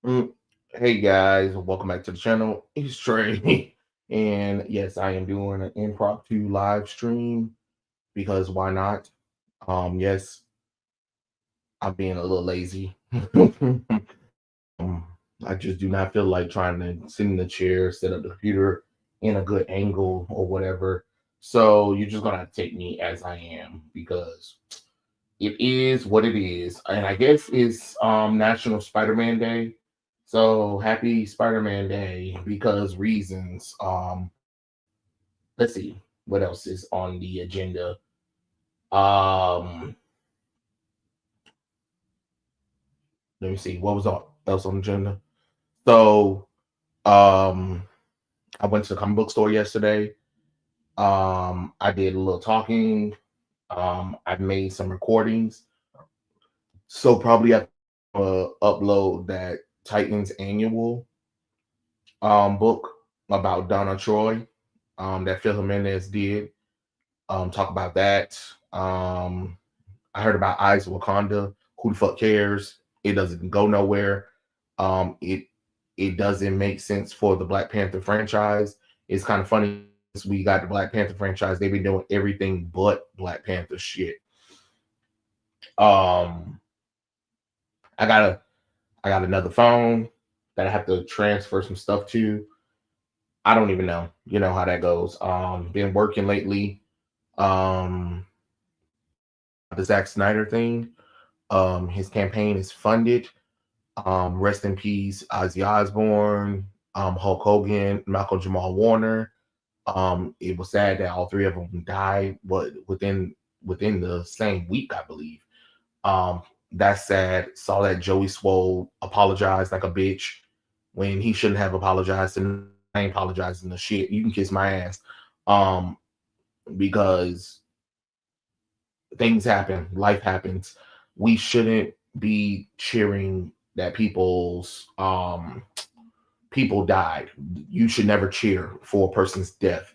Mm, Hey guys, welcome back to the channel. It's Trey, and yes, I am doing an impromptu live stream because why not? Yes, I'm being a little lazy. Um, I just do not feel like trying to sit in the chair, set up the computer in a good angle or whatever. So you're just gonna have to take me as I am because it is what it is. And I guess it's National Spider-Man Day. So happy Spider-Man Day because reasons. Let's see what else is on the agenda. Um Let me see what was else on the agenda. So um I went to the comic book store yesterday. I did a little talking. I made some recordings. So probably I upload that Titans annual book about Donna Troy that Phil Jimenez did. Talk about that. I heard about Eyes of Wakanda. Who the fuck cares? It doesn't go nowhere. It doesn't make sense for the Black Panther franchise. It's kind of funny. We got the Black Panther franchise. They've been doing everything but Black Panther shit. Um, I got a I got another phone that I have to transfer some stuff to. I don't even know. You know how that goes. Been working lately. Um, the Zack Snyder thing. His campaign is funded. Rest in peace, Ozzy Osbourne, Hulk Hogan, Malcolm Jamal Warner. It was sad that all three of them died, but within the same week, I believe. Um, that's sad. Saw that Joey Swole apologized like a bitch when he shouldn't have apologized, and I ain't apologizing the shit. You can kiss my ass. Um, because things happen, life happens. We shouldn't be cheering that people died. You should never cheer for a person's death,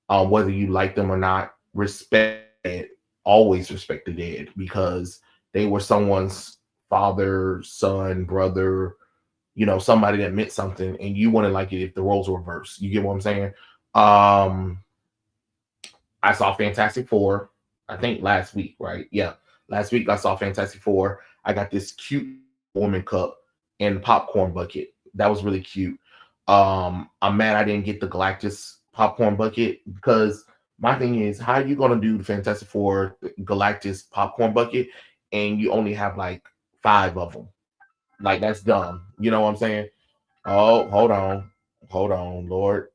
whether you like them or not. Respect it. Always respect the dead because they were someone's father, son, brother. Somebody that meant something, and you wouldn't like it if the roles were reversed. You get what I'm saying? Um, I saw Fantastic Four, I think last week, right? Yeah. Last week I saw Fantastic Four. I got this cute woman cup and popcorn bucket. That was really cute. I'm mad I didn't get the Galactus popcorn bucket because my thing is, how are you gonna do the Fantastic Four Galactus popcorn bucket and you only have like five of them? Like that's dumb. You know what I'm saying? Oh, hold on, Lord.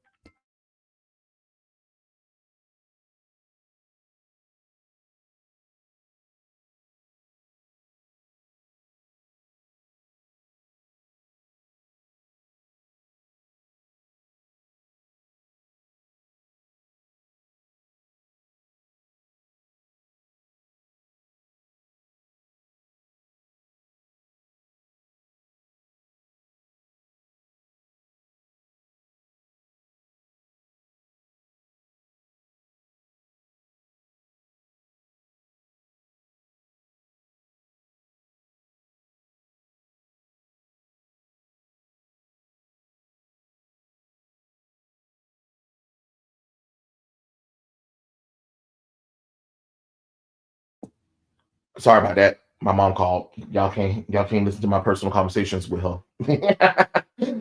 Sorry about that. My mom called. Y'all can't listen to my personal conversations with her.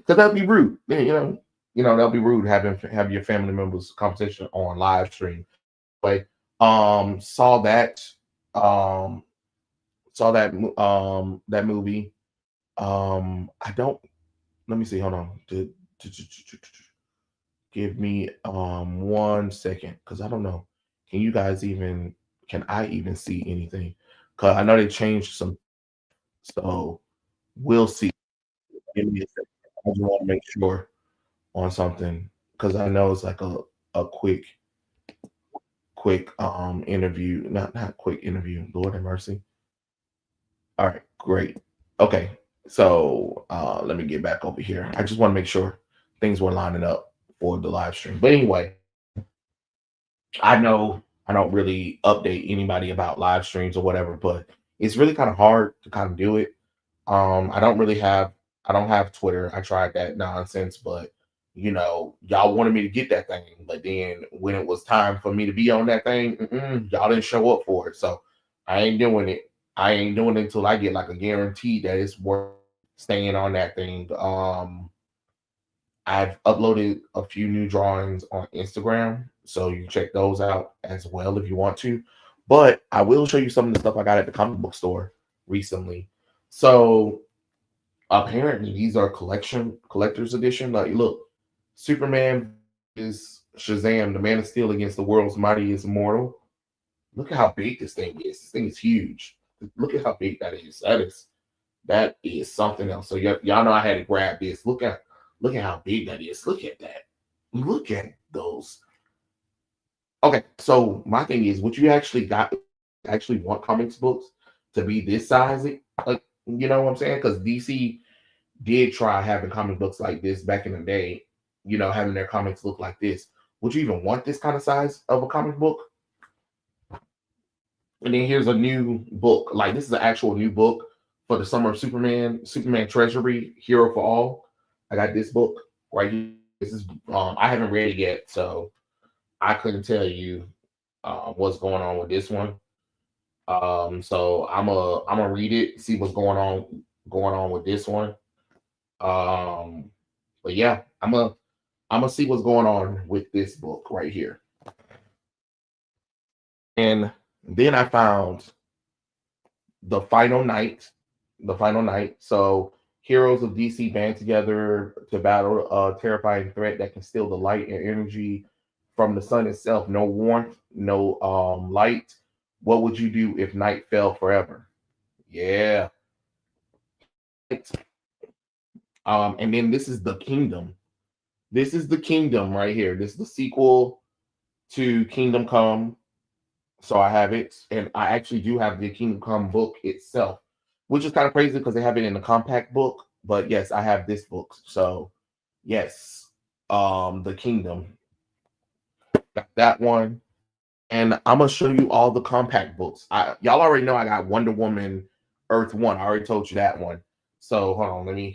Cause that'd be rude. That'll be rude having have your family members conversation on live stream. But saw that um that movie. I don't Let me see, hold on. Give me 1 second because I don't know. Can I even see anything? Cause I know they changed some. So we'll see. Give me a second. I just want to make sure on something because I know it's like a quick interview. Not quick interview. Lord have mercy. All right, great. Okay. So let me get back over here. I just want to make sure things were lining up for the live stream. But anyway, I know I don't really update anybody about live streams or whatever, but it's really kind of hard to kind of do it. I don't really have. I don't have Twitter. I tried that nonsense, but y'all wanted me to get that thing. But then when it was time for me to be on that thing, y'all didn't show up for it. So I ain't doing it. I ain't doing it until I get like a guarantee that it's worth staying on that thing. I've uploaded a few new drawings on Instagram, so you can check those out as well if you want to. But I will show you some of the stuff I got at the comic book store recently. So apparently these are collector's edition. Like, look, Superman is Shazam, the Man of Steel against the world's mightiest immortal. Look at how big this thing is. This thing is huge. Look at how big that is. That is something else. So y'all know I had to grab this. Look at how big that is. Look at that. Look at those. Okay, so my thing is, what you actually want comics books to be this size? Like, you know what I'm saying? Because DC did try having comic books like this back in the day. Having their comics look like this. Would you even want this kind of size of a comic book? And then here's a new book. Like, this is an actual new book for the Summer of Superman Treasury, Hero for All. I got this book right here. This is I haven't read it yet, so I couldn't tell you what's going on with this one. So I'm gonna read it, see what's going on with this one. Um, but yeah, I'm gonna see what's going on with this book right here. And then I found the final night. The final night. So heroes of DC band together to battle a terrifying threat that can steal the light and energy from the sun itself. No warmth, no light. What would you do if night fell forever? Yeah. And then this is the kingdom. This is the kingdom right here. This is the sequel to Kingdom Come. So I have it, and I actually do have the Kingdom Come book itself, which is kind of crazy because they have it in a compact book. But yes, I have this book. So yes, the Kingdom, got that one, and I'm gonna show you all the compact books. Y'all already know I got Wonder Woman, Earth One. I already told you that one. So hold on,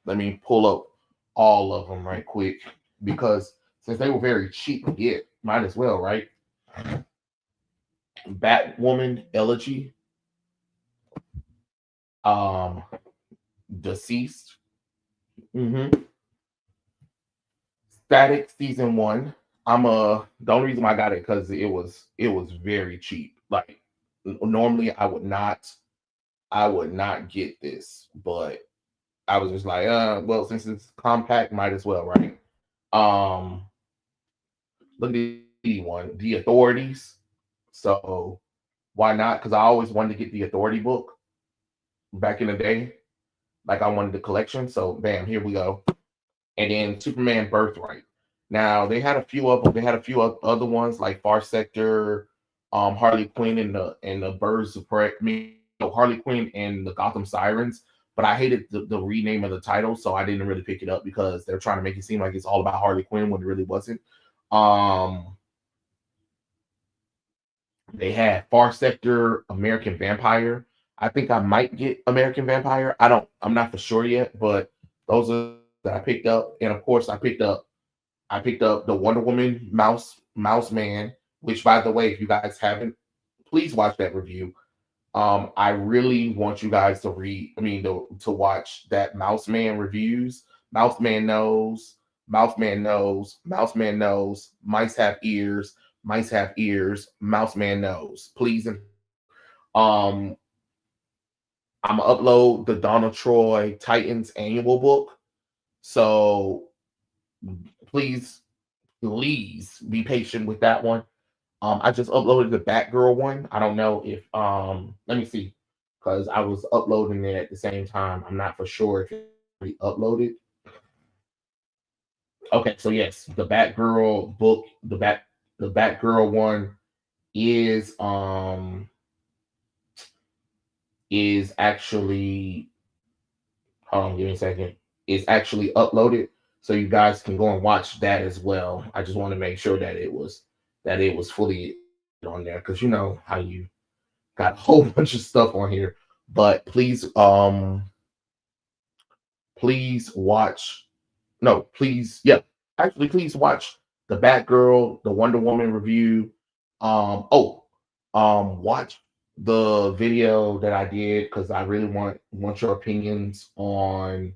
let me pull up all of them right quick because since they were very cheap to get, might as well, right? Batwoman Elegy, um, Deceased, Static Season One. The only reason why I got it because it was very cheap. Like normally I would not get this, but I was just like, well, since it's compact, might as well, right? Um, Look at the one, The Authorities. So why not? Because I always wanted to get the Authority book back in the day. Like I wanted the collection. So bam, here we go. And then Superman Birthright. Now they had a few of them. They had a few other ones like Far Sector, Harley Quinn and the Birds of Prey. Harley Quinn and the Gotham Sirens. But I hated the rename of the title, so I didn't really pick it up because they're trying to make it seem like it's all about Harley Quinn when it really wasn't. Um, they had Far Sector, American Vampire. I think I might get American Vampire. I'm not for sure yet, but those are that I picked up. And of course I picked up the Wonder Woman Mouse Man, which by the way, if you guys haven't, please watch that review. I really want you guys to to watch that Mouse Man reviews. Mouse Man knows, Mouse Man knows, Mouse Man knows, mice have ears, mice have ears, Mouse Man knows. Please, um, I'm gonna upload the Donald Troy Titans annual book. So please, please be patient with that one. I just uploaded the Batgirl one. I don't know if let me see, because I was uploading it at the same time. I'm not for sure if it already uploaded. Okay, so yes, the Batgirl book, the Batgirl one is is actually hold on, give me a second. It's actually uploaded, so you guys can go and watch that as well. I just want to make sure that it was fully on there because you know how you got a whole bunch of stuff on here. But please, please watch. No, please, yeah, actually, please watch the Batgirl, the Wonder Woman review. Watch the video that I did because I really want your opinions on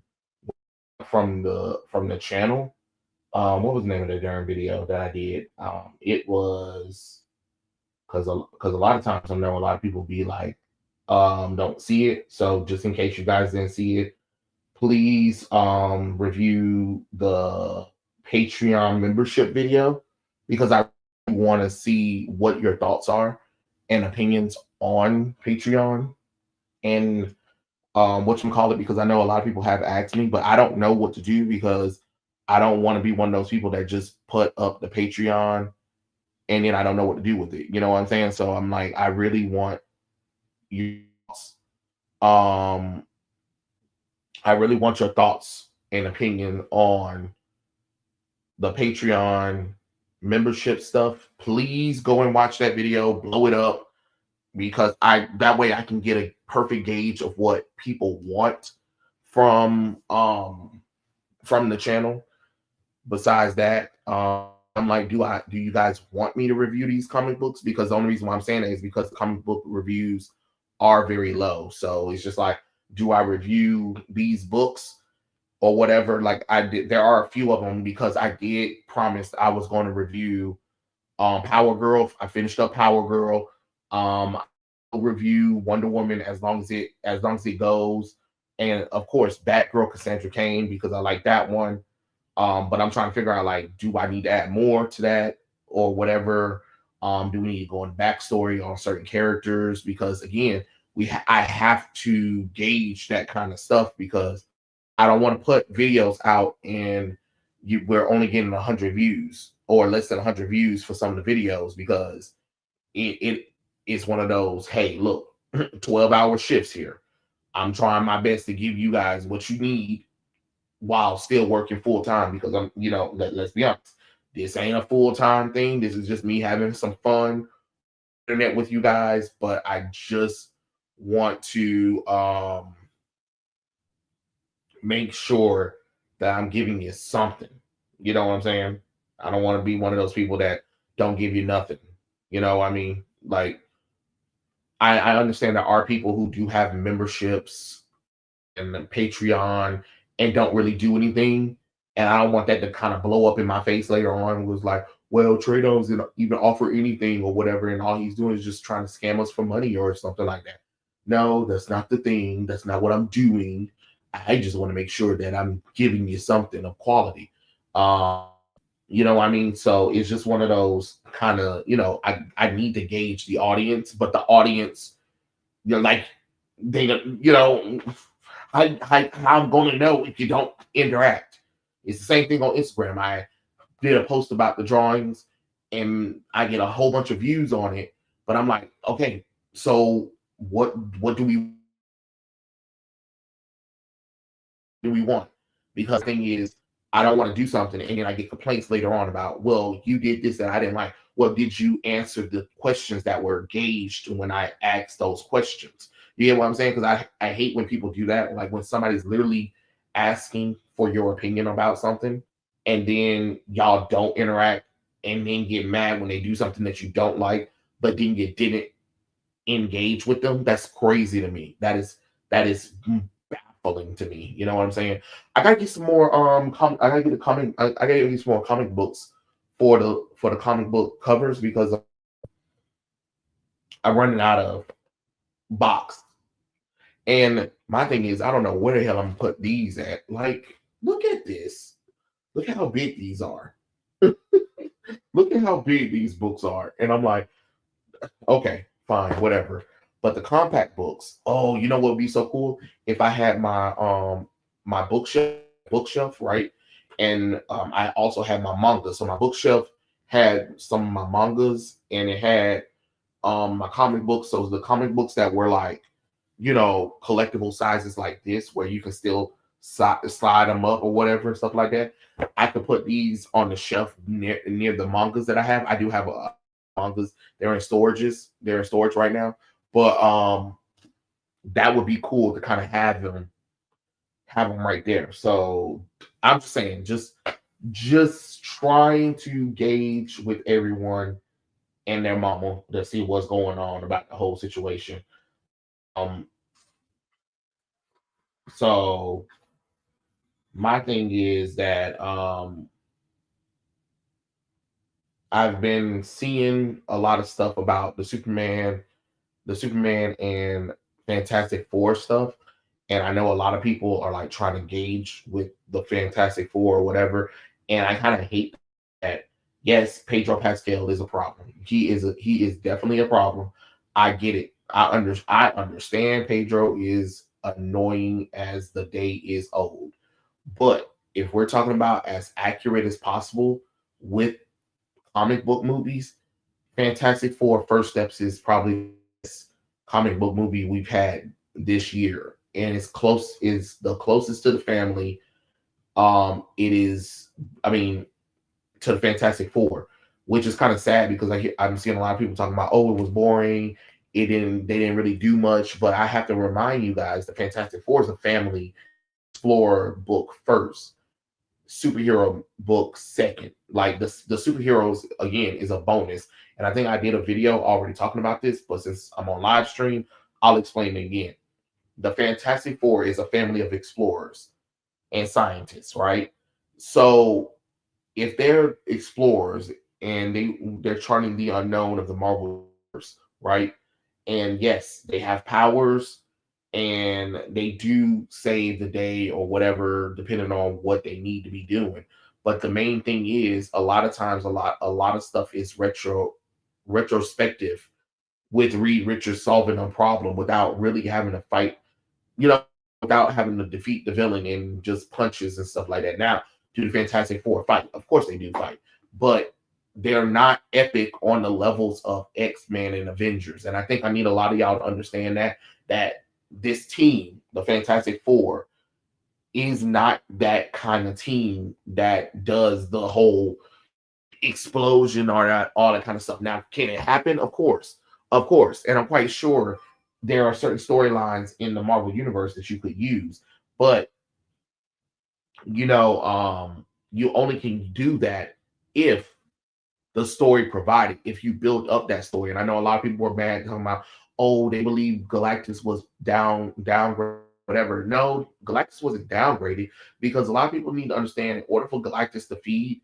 from the channel. What was the name of the darn video that I did? It was because a lot of times I know a lot of people be like, don't see it. So just in case you guys didn't see it, please review the Patreon membership video because I want to see what your thoughts are and opinions on Patreon and whatchamacallit, because I know a lot of people have asked me, but I don't know what to do because I don't want to be one of those people that just put up the Patreon and then I don't know what to do with it. You know what I'm saying? So I'm like, I really want you um I really want your thoughts and opinion on the Patreon membership stuff. Please go and watch that video, blow it up, because I that way I can get a perfect gauge of what people want from the channel. Besides that, I'm like, do you guys want me to review these comic books? Because the only reason why I'm saying that is because comic book reviews are very low. So it's just like, do I review these books or whatever? Like I did, there are a few of them because I did promise I was going to review Power Girl. I finished up Power Girl. I'll review Wonder Woman as long as it goes, and of course Batgirl Cassandra Cain because I like that one. But I'm trying to figure out like, do I need to add more to that or whatever? Do we need to go in backstory on certain characters? Because again, I have to gauge that kind of stuff because I don't want to put videos out and we're only getting 100 views or less than 100 views for some of the videos because it is one of those, hey, look, 12-hour shifts here. I'm trying my best to give you guys what you need while still working full time because let's be honest, this ain't a full time thing. This is just me having some fun internet with you guys, but I just want to make sure that I'm giving you something. You know what I'm saying? I don't want to be one of those people that don't give you nothing. You know what I mean? Like, I understand there are people who do have memberships and Patreon and don't really do anything. And I don't want that to kind of blow up in my face later on. It was like, well, Trados didn't even offer anything or whatever, and all he's doing is just trying to scam us for money or something like that. No, that's not the thing. That's not what I'm doing. I just want to make sure that I'm giving you something of quality. Um, you know what I mean? So it's just one of those kind of, I need to gauge the audience, but the audience, like they, how I'm going to know if you don't interact. It's the same thing on Instagram. I did a post about the drawings and I get a whole bunch of views on it, but I'm like, okay, so what do we want? Because the thing is, I don't want to do something and then I get complaints later on about, well, you did this and I didn't like. Well, did you answer the questions that were gauged when I asked those questions? You get what I'm saying? Because I hate when people do that. Like when somebody's literally asking for your opinion about something and then y'all don't interact and then get mad when they do something that you don't like, but then you didn't engage with them. That's crazy to me. That is baffling to me. You know what I'm saying? I gotta get some more I gotta get a comic I gotta get some more comic books for the comic book covers because I'm running out of box. And my thing is, I don't know where the hell I'm gonna put these at. Like, look at this. Look at how big these are. Look at how big these books are. And I'm like, okay, fine, whatever. But the compact books, oh, you know what would be so cool? If I had my bookshelf, right? And I also had my manga. So my bookshelf had some of my mangas and it had my comic books. So the comic books that were like, collectible sizes like this, where you can still slide them up or whatever and stuff like that. I could put these on the shelf near the mangas that I have. I do have mangas. They're in storages. They're in storage right now. But that would be cool to kind of have them right there. So I'm just saying, just trying to gauge with everyone and their mama to see what's going on about the whole situation. Um, so my thing is that I've been seeing a lot of stuff about the Superman and Fantastic Four stuff. And I know a lot of people are like trying to gauge with the Fantastic Four or whatever. And I kind of hate that. Yes, Pedro Pascal is a problem. He is definitely a problem. I get it. I understand Pedro is annoying as the day is old. But if we're talking about as accurate as possible with comic book movies, Fantastic Four First Steps is probably the best comic book movie we've had this year, and is the closest to the family. It is, I mean, to the Fantastic Four, which is kind of sad because I'm seeing a lot of people talking about, oh, it was boring. They didn't really do much, but I have to remind you guys, the Fantastic Four is a family explorer book first, superhero book second. Like the superheroes again is a bonus. And I think I did a video already talking about this, but since I'm on live stream, I'll explain it again. The Fantastic Four is a family of explorers and scientists, right? So if they're explorers and they're charting the unknown of the Marvel universe, right? And yes, they have powers and they do save the day or whatever, depending on what they need to be doing. But the main thing is a lot of times a lot of stuff is retrospective with Reed Richards solving a problem without really having to fight, you know, without having to defeat the villain and just punches and stuff like that. Now, do the Fantastic Four fight? Of course they do fight, but they're not epic on the levels of X-Men and Avengers. And I think I need a lot of y'all to understand that this team, the Fantastic Four, is not that kind of team that does the whole explosion or that, all that kind of stuff. Now, can it happen? Of course. And I'm quite sure there are certain storylines in the Marvel universe that you could use, but you only can do that if the story provided, if you build up that story. And I know a lot of people were mad talking about, oh, they believe Galactus was downgraded, whatever. No, Galactus wasn't downgraded because a lot of people need to understand in order for Galactus to feed,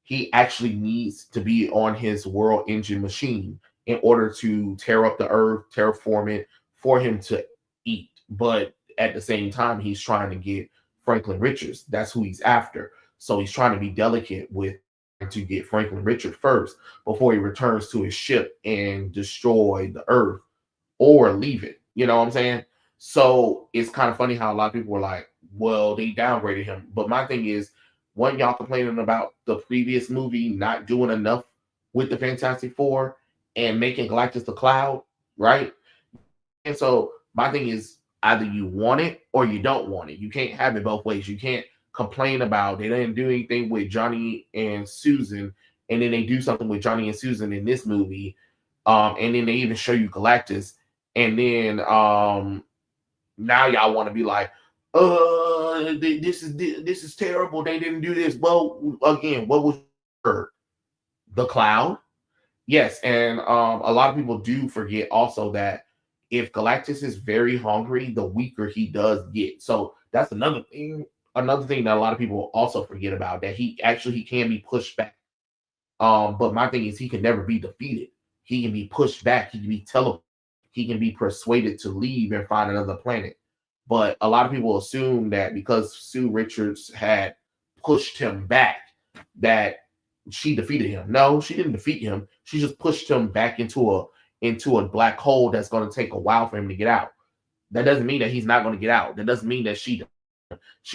he actually needs to be on his world engine machine in order to tear up the earth, terraform it for him to eat. But at the same time, he's trying to get Franklin Richards. That's who he's after. So he's trying to be delicate with to get Franklin Richards first before he returns to his ship and destroy the earth or leave it. You know what I'm saying? So it's kind of funny how a lot of people were like, well, they downgraded him. But my thing is, one, y'all complaining about the previous movie not doing enough with the Fantastic Four and making Galactus the Cloud, right? And so my thing is either you want it or you don't want it. You can't have it both ways. You can't complain about they didn't do anything with Johnny and Susan, and then they do something with Johnny and Susan in this movie, and then they even show you Galactus, and then now y'all want to be like, this is terrible. They didn't do this. Well, again, what was the Cloud? Yes, and a lot of people do forget also that if Galactus is very hungry, the weaker he does get. So that's another thing. Another thing that a lot of people also forget about, that he can be pushed back. But my thing is he can never be defeated. He can be pushed back. He can be teleported. He can be persuaded to leave and find another planet. But a lot of people assume that because Sue Richards had pushed him back, that she defeated him. No, she didn't defeat him. She just pushed him back into a black hole that's going to take a while for him to get out. That doesn't mean that he's not going to get out. That doesn't mean that she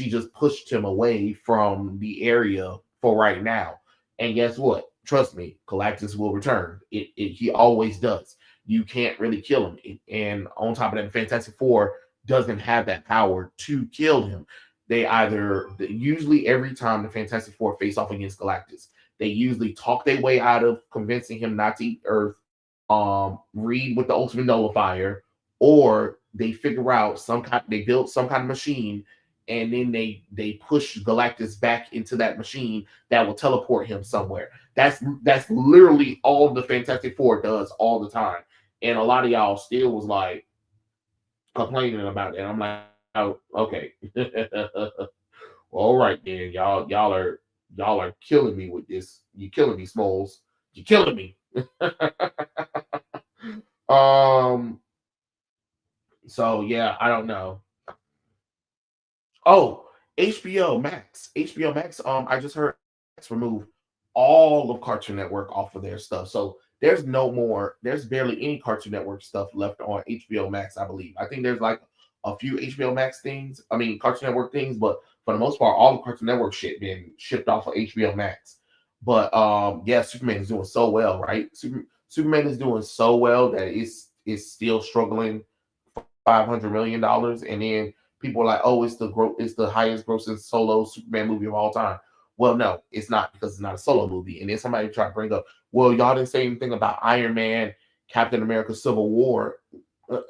just pushed him away from the area for right now. And guess what? Trust me, Galactus will return. He always does. You can't really kill him. And on top of that, the Fantastic Four doesn't have that power to kill him. Usually every time the Fantastic Four face off against Galactus, they usually talk their way out of convincing him not to eat Earth, Reed with the ultimate nullifier, or they build some kind of machine and then they push Galactus back into that machine that will teleport him somewhere. That's literally all the Fantastic Four does all the time. And a lot of y'all still was like complaining about it. And I'm like, oh, okay. All right then. Y'all are killing me with this. You killing me, Smalls. You killing me. um so yeah, I don't know. Oh, HBO Max. HBO Max. I just heard Max remove all of Cartoon Network off of their stuff. So there's no more. There's barely any Cartoon Network stuff left on HBO Max. I believe. I think there's like a few HBO Max things. I mean Cartoon Network things, but for the most part, all the Cartoon Network shit been shipped off of HBO Max. But yeah, Superman is doing so well, right? Superman is doing so well that it's still struggling $500 million, and then people are like, "Oh, it's the highest grossing solo Superman movie of all time." Well, no, it's not because it's not a solo movie. And then somebody tried to bring up, "Well, y'all didn't say anything about Iron Man, Captain America, Civil War." Uh,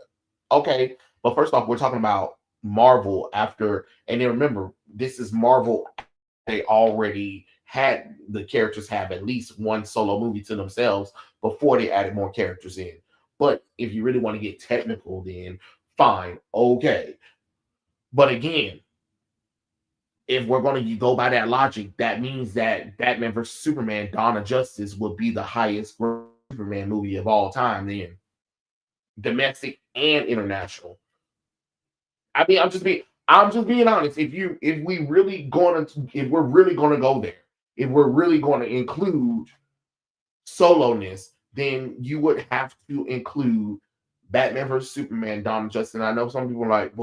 Okay, but first off, we're talking about Marvel after, and then remember, this is Marvel. They already had the characters have at least one solo movie to themselves before they added more characters in. But if you really want to get technical, then fine, okay. But again, if we're going to go by that logic, that means that Batman vs Superman: Dawn of Justice would be the highest Superman movie of all time, then domestic and international. I mean, I'm just being honest. If we're really gonna go there, if we're really gonna include soloness, then you would have to include Batman vs Superman, Dawn of Justice. I know some people are like,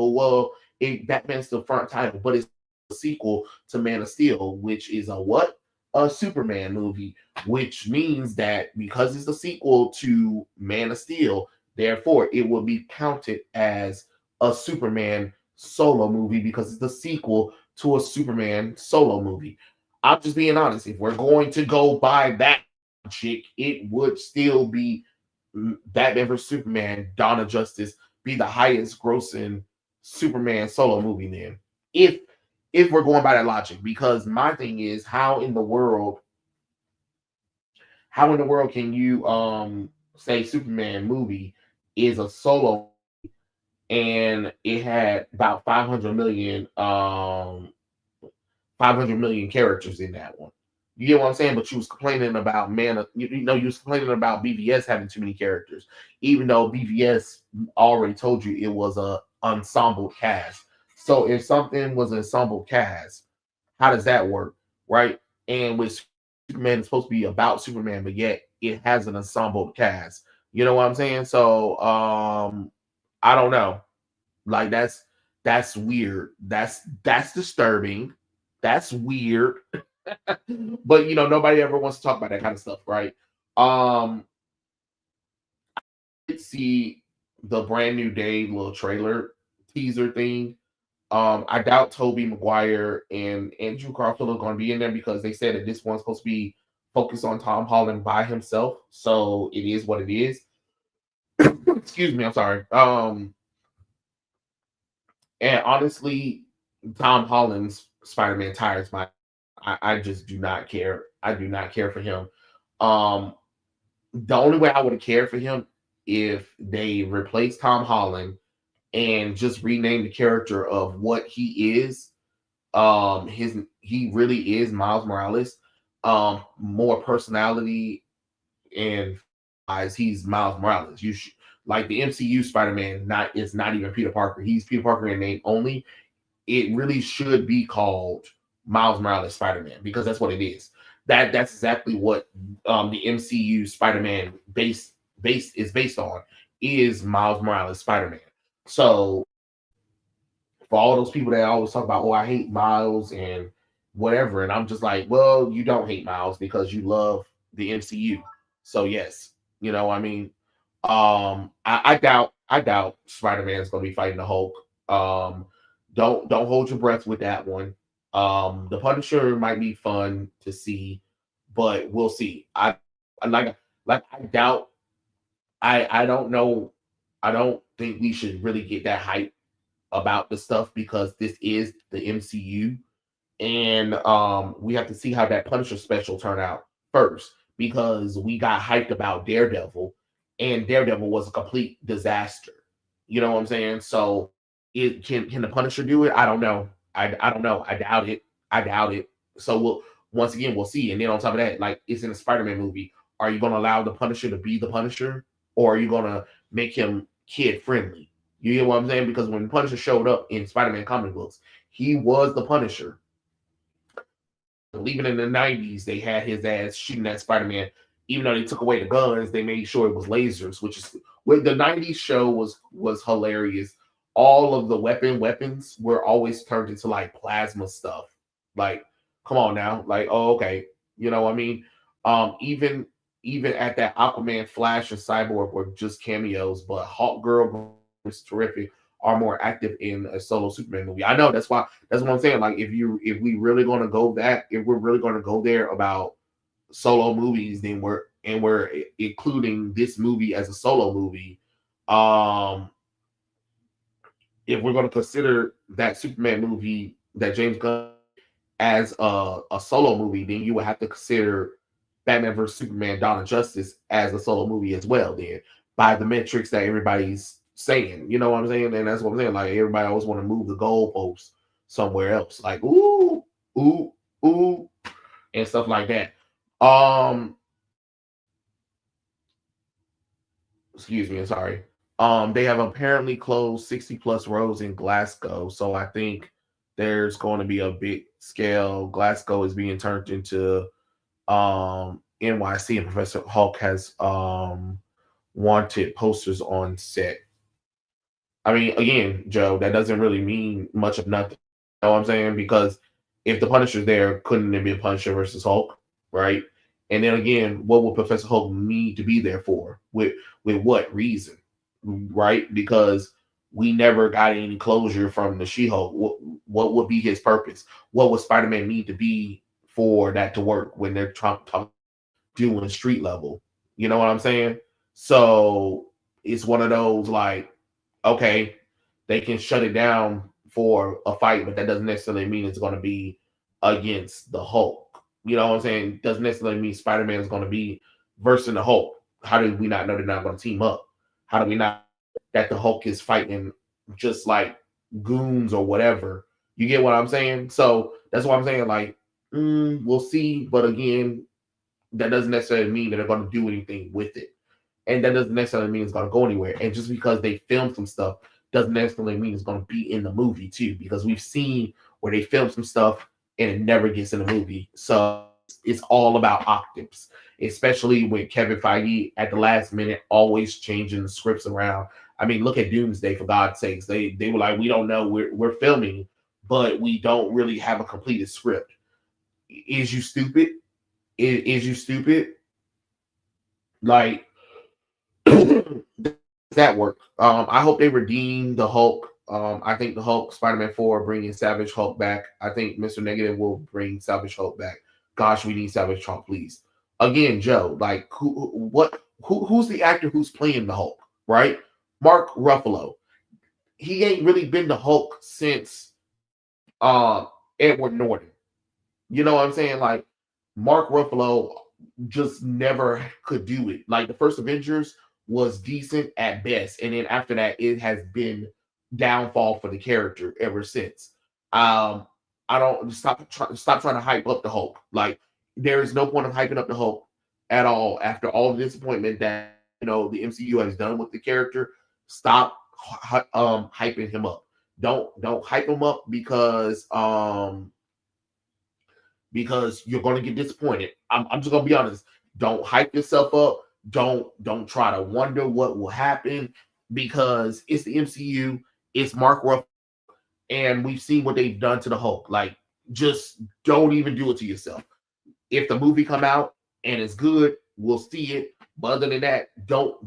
Batman's the front title, but it's a sequel to Man of Steel, which is a what? A Superman movie, which means that because it's a sequel to Man of Steel, therefore it will be counted as a Superman solo movie because it's the sequel to a Superman solo movie. I'm just being honest. If we're going to go by that logic, it would still be Batman vs Superman, Dawn of Justice, be the highest grossing Superman solo movie then. If if we're going by that logic, because my thing is how in the world can you say Superman movie is a solo and it had about 500 million characters in that one. You get what I'm saying? But you was complaining about you was complaining about BVS having too many characters, even though BVS already told you it was a ensemble cast. So if something was an ensemble cast, how does that work, right? And with Superman, it's supposed to be about Superman, but yet it has an ensemble cast. You know what I'm saying? So I don't know. Like that's weird. That's disturbing. That's weird. But nobody ever wants to talk about that kind of stuff, right? Um, I did see the brand new day little trailer teaser thing. I doubt Toby Maguire and Andrew Garfield are going to be in there because they said that this one's supposed to be focused on Tom Holland by himself. So it is what it is. Excuse me, I'm sorry. And honestly, Tom Holland's Spider-Man tires my. I just do not care. I do not care for him. Um, the only way I would have cared for him if they replaced Tom Holland and just rename the character of what he is. He really is Miles Morales. More personality and eyes. He's Miles Morales. Like the MCU Spider-Man. Not even Peter Parker. He's Peter Parker in name only. It really should be called Miles Morales Spider-Man because that's what it is. That's exactly what the MCU Spider-Man base is based on is Miles Morales Spider-Man. So for all those people that always talk about, oh, I hate Miles and whatever, and I'm just like, well, you don't hate Miles because you love the MCU. So yes, I mean, I doubt Spider-Man is going to be fighting the Hulk. Don't hold your breath with that one. The Punisher might be fun to see, but we'll see. I like I doubt. I don't know. I don't think we should really get that hype about the stuff because this is the MCU, and we have to see how that Punisher special turn out first because we got hyped about Daredevil, and Daredevil was a complete disaster. You know what I'm saying? So, it can the Punisher do it? I don't know. I don't know. I doubt it. I doubt it. So we'll once again we'll see. And then on top of that, like it's in a Spider-Man movie. Are you gonna allow the Punisher to be the Punisher, or are you gonna make him kid friendly? You get what I'm saying? Because when Punisher showed up in Spider-Man comic books, he was the Punisher. Even in the 90s, they had his ass shooting at Spider-Man. Even though they took away the guns, they made sure it was lasers, which is what the 90s show was hilarious. All of the weapons were always turned into like plasma stuff. Like, come on now. Like, oh, okay. You know what I mean? Even at that Aquaman, Flash, and Cyborg were just cameos, but Hawk Girl was terrific, are more active in a solo Superman movie. I know that's what I'm saying. Like if we really gonna go that if we're really gonna go there about solo movies, then we're including this movie as a solo movie. Um if we're gonna consider that Superman movie that James Gunn as a solo movie, then you would have to consider Batman vs Superman: Dawn of Justice as a solo movie as well. Then by the metrics that everybody's saying, you know what I'm saying, and that's what I'm saying. Like everybody always want to move the goalposts somewhere else, like ooh, ooh, and stuff like that. Um, excuse me, I'm sorry. They have apparently closed 60 plus rows in Glasgow, so I think there's going to be a big scale. Glasgow is being turned into NYC, and Professor Hulk has wanted posters on set. I mean, again, Joe, that doesn't really mean much of nothing. You know what I'm saying? Because if the Punisher's there, couldn't it be a Punisher versus Hulk, right? And then again, what would Professor Hulk need to be there for? With what reason, right? Because we never got any closure from the She-Hulk. What would be his purpose? What would Spider-Man need to be for that to work when they're talking doing street level? You know what I'm saying? So it's one of those like, okay, they can shut it down for a fight, but that doesn't necessarily mean it's going to be against the Hulk. You know what I'm saying? Doesn't necessarily mean Spider Man is going to be versus the Hulk. How do we not know they're not going to team up? How do we not that the Hulk is fighting just like goons or whatever? You get what I'm saying? So that's why I'm saying like, we'll see. But again, that doesn't necessarily mean that they're going to do anything with it. And that doesn't necessarily mean it's going to go anywhere. And just because they filmed some stuff doesn't necessarily mean it's going to be in the movie too, because we've seen where they film some stuff and it never gets in the movie. So it's all about optics, especially with Kevin Feige at the last minute always changing the scripts around. I mean, look at Doomsday, for God's sakes. They were like, we don't know, we're filming, but we don't really have a completed script. Is you stupid? Is you stupid? Like, that work. I hope they redeem the Hulk. I think the Hulk, Spider-Man 4, bringing Savage Hulk back. I think Mr. Negative will bring Savage Hulk back. Gosh, we need Savage Hulk, please. Again, Joe, like who's the actor who's playing the Hulk, right? Mark Ruffalo. He ain't really been the Hulk since uh Edward Norton. You know what I'm saying? Like Mark Ruffalo just never could do it. Like the first Avengers was decent at best, and then after that, it has been downfall for the character ever since. I don't stop trying to hype up the Hulk. Like there is no point of hyping up the Hulk at all after all the disappointment that the MCU has done with the character. Stop hyping him up. Don't hype him up because you're going to get disappointed. I'm just going to be honest. Don't hype yourself up. Don't try to wonder what will happen because it's the MCU. It's Mark Ruffalo, and we've seen what they've done to the Hulk. Like, just don't even do it to yourself. If the movie come out and it's good, we'll see it. But other than that, don't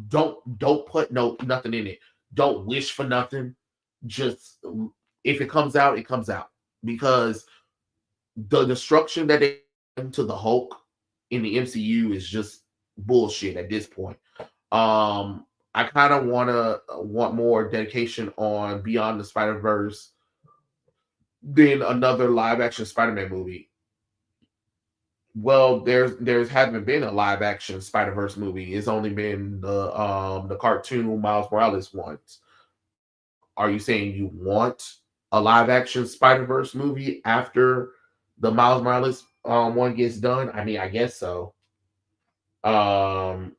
put nothing in it. Don't wish for nothing. Just if it comes out, it comes out because the destruction that they did to the Hulk in the MCU is just bullshit at this point. I kind of want more dedication on Beyond the Spider Verse than another live action Spider Man movie. Well, there's haven't been a live action Spider Verse movie. It's only been the cartoon Miles Morales ones. Are you saying you want a live action Spider Verse movie after the Miles Morales one gets done? I mean, I guess so. Um,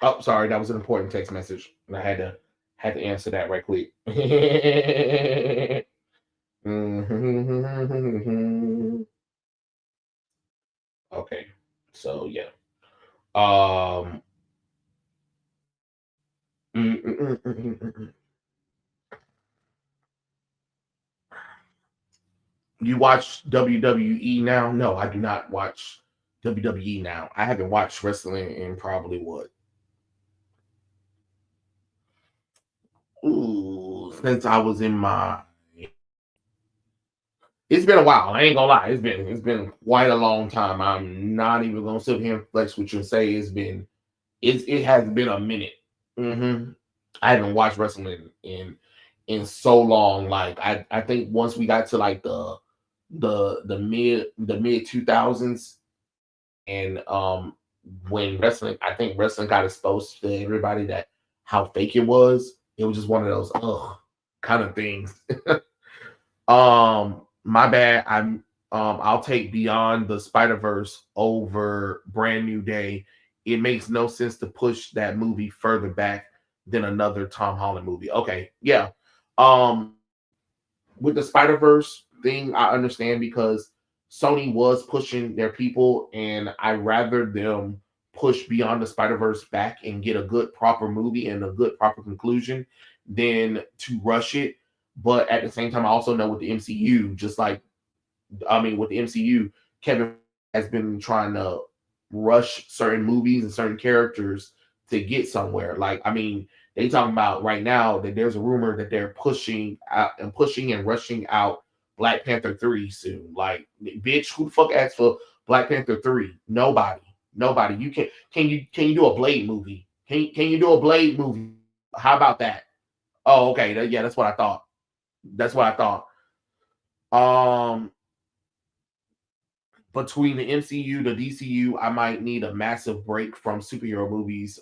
oh, sorry, that was an important text message. I had to answer that right quick. Mhm. Okay, so yeah. Um, mm, mm, mm, mm, mm, mm, mm. You watch WWE now? No, I do not watch WWE now. I haven't watched wrestling in probably what? Ooh, since I was in my. It's been a while. I ain't gonna lie. It's been quite a long time. I'm not even gonna sit here and flex with you and say it has been a minute. I haven't watched wrestling in so long. Like I think once we got to like the mid 2000s and when wrestling, I think wrestling got exposed to everybody that how fake it was. It was just one of those kind of things. My bad. I'll take Beyond the Spider Verse over Brand New Day. It makes no sense to push that movie further back than another Tom Holland movie. Okay, yeah. Um, with the Spider Verse thing, I understand because Sony was pushing their people, and I rather them push Beyond the Spider Verse back and get a good proper movie and a good proper conclusion than to rush it. But at the same time, I also know with the MCU, just like I mean, with the MCU, Kevin has been trying to rush certain movies and certain characters to get somewhere. Like, I mean, they talking about right now that there's a rumor that they're pushing and rushing out Black Panther 3 soon. Like, bitch, who the fuck asked for Black Panther 3? Nobody. Nobody. Can you do a Blade movie? Can you do a Blade movie? How about that? Oh, okay. Yeah, that's what I thought. That's what I thought. Um, between the MCU, the DCU, I might need a massive break from superhero movies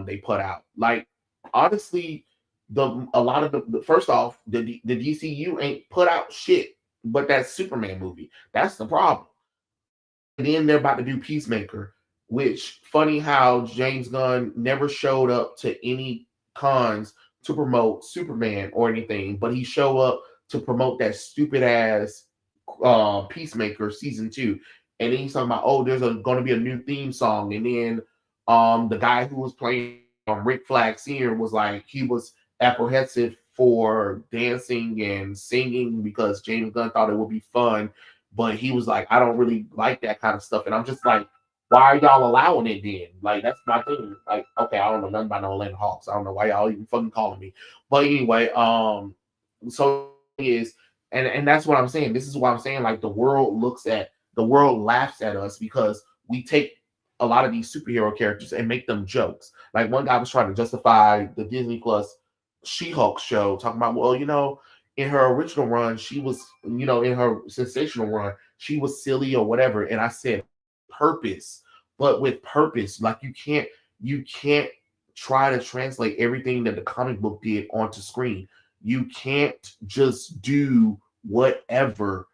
they put out. Like honestly, the a lot of the first off, the DCU ain't put out shit, but that Superman movie. That's the problem. And then they're about to do Peacemaker, which funny how James Gunn never showed up to any cons to promote Superman or anything, but he showed up to promote that stupid ass Peacemaker season 2. And then he's talking about, oh, there's going to be a new theme song. And then the guy who was playing Rick Flag Sr. was like, he was apprehensive for dancing and singing because James Gunn thought it would be fun. But he was like, I don't really like that kind of stuff. And I'm just like, why are y'all allowing it then? Like, that's my thing. Like, okay, I don't know nothing about no Atlanta Hawks. I don't know why y'all even fucking calling me. But anyway, so is and that's what I'm saying. This is what I'm saying. Like the world laughs at us because we take a lot of these superhero characters and make them jokes. Like one guy was trying to justify the Disney Plus She-Hulk show, talking about, well, in her original run, she was, in her sensational run, she was silly or whatever. And I said purpose, but with purpose, like you can't try to translate everything that the comic book did onto screen. You can't just do whatever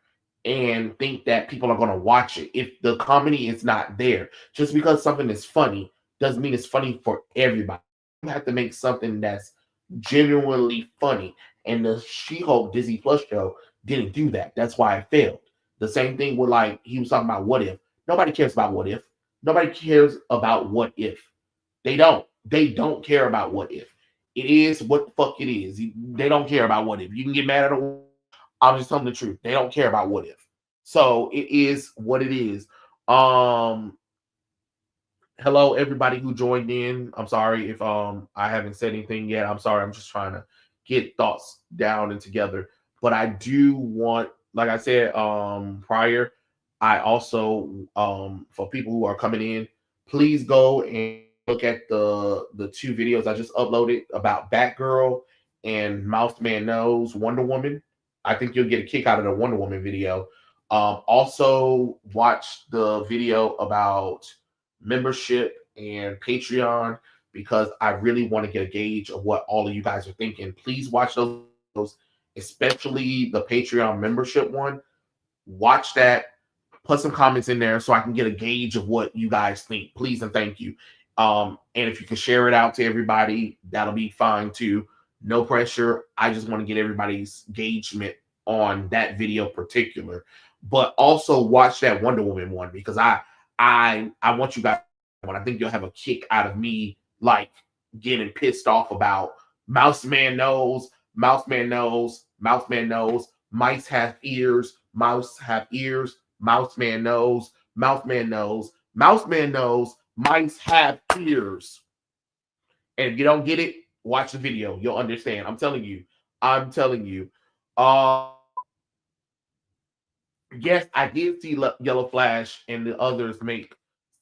and think that people are going to watch it if the comedy is not there. Just because something is funny doesn't mean it's funny for everybody. You have to make something that's genuinely funny. And the She-Hulk Disney Plus show didn't do that. That's why it failed. The same thing with like he was talking about what if. Nobody cares about what if. Nobody cares about what if. They don't. They don't care about what if. It is what the fuck it is. They don't care about what if. You can get mad at them. I'm just telling the truth. They don't care about what if. So it is what it is. Um, Hello everybody who joined in. I'm sorry if I haven't said anything yet. I'm sorry. I'm just trying to get thoughts down and together. But I do want, like I said prior, I also for people who are coming in, please go and look at the two videos I just uploaded about Batgirl and Mouseman Knows Wonder Woman. I think you'll get a kick out of the Wonder Woman video. Also watch the video about membership and Patreon because I really want to get a gauge of what all of you guys are thinking. Please watch those videos, especially the Patreon membership one. Watch that, put some comments in there so I can get a gauge of what you guys think. Please and thank you. And if you can share it out to everybody, that'll be fine too. No pressure. I just want to get everybody's engagement on that video particular. But also watch that Wonder Woman one because I want you guys. I think you'll have a kick out of me like getting pissed off about Mouseman knows, Mouseman knows, Mouseman knows, mice have ears, mouse have ears, Mouseman knows, Mouseman knows, Mouseman knows, mice have ears. And if you don't get it, watch the video. You'll understand. I'm telling you. I'm telling you. Yes, I did see Yellow Flash and the others make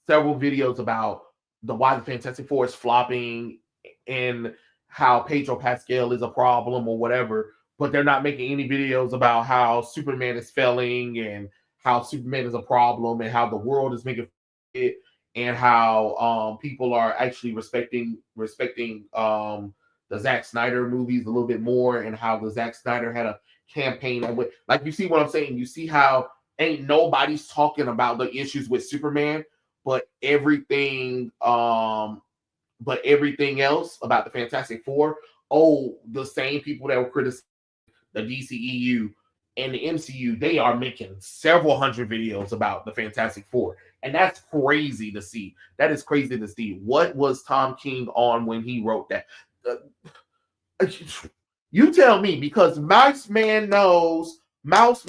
several videos about the why the Fantastic Four is flopping and how Pedro Pascal is a problem or whatever, but they're not making any videos about how Superman is failing and how Superman is a problem and how the world is making it and how people are actually respecting the Zack Snyder movies a little bit more and how the Zack Snyder had a campaign that went like you see what I'm saying. You see how ain't nobody's talking about the issues with Superman, but everything else about the Fantastic Four. Oh, the same people that were criticizing the DCEU and the MCU, they are making several hundred videos about the Fantastic Four. And that's crazy to see. That is crazy to see. What was Tom King on when he wrote that? You tell me, because Mouseman knows, mice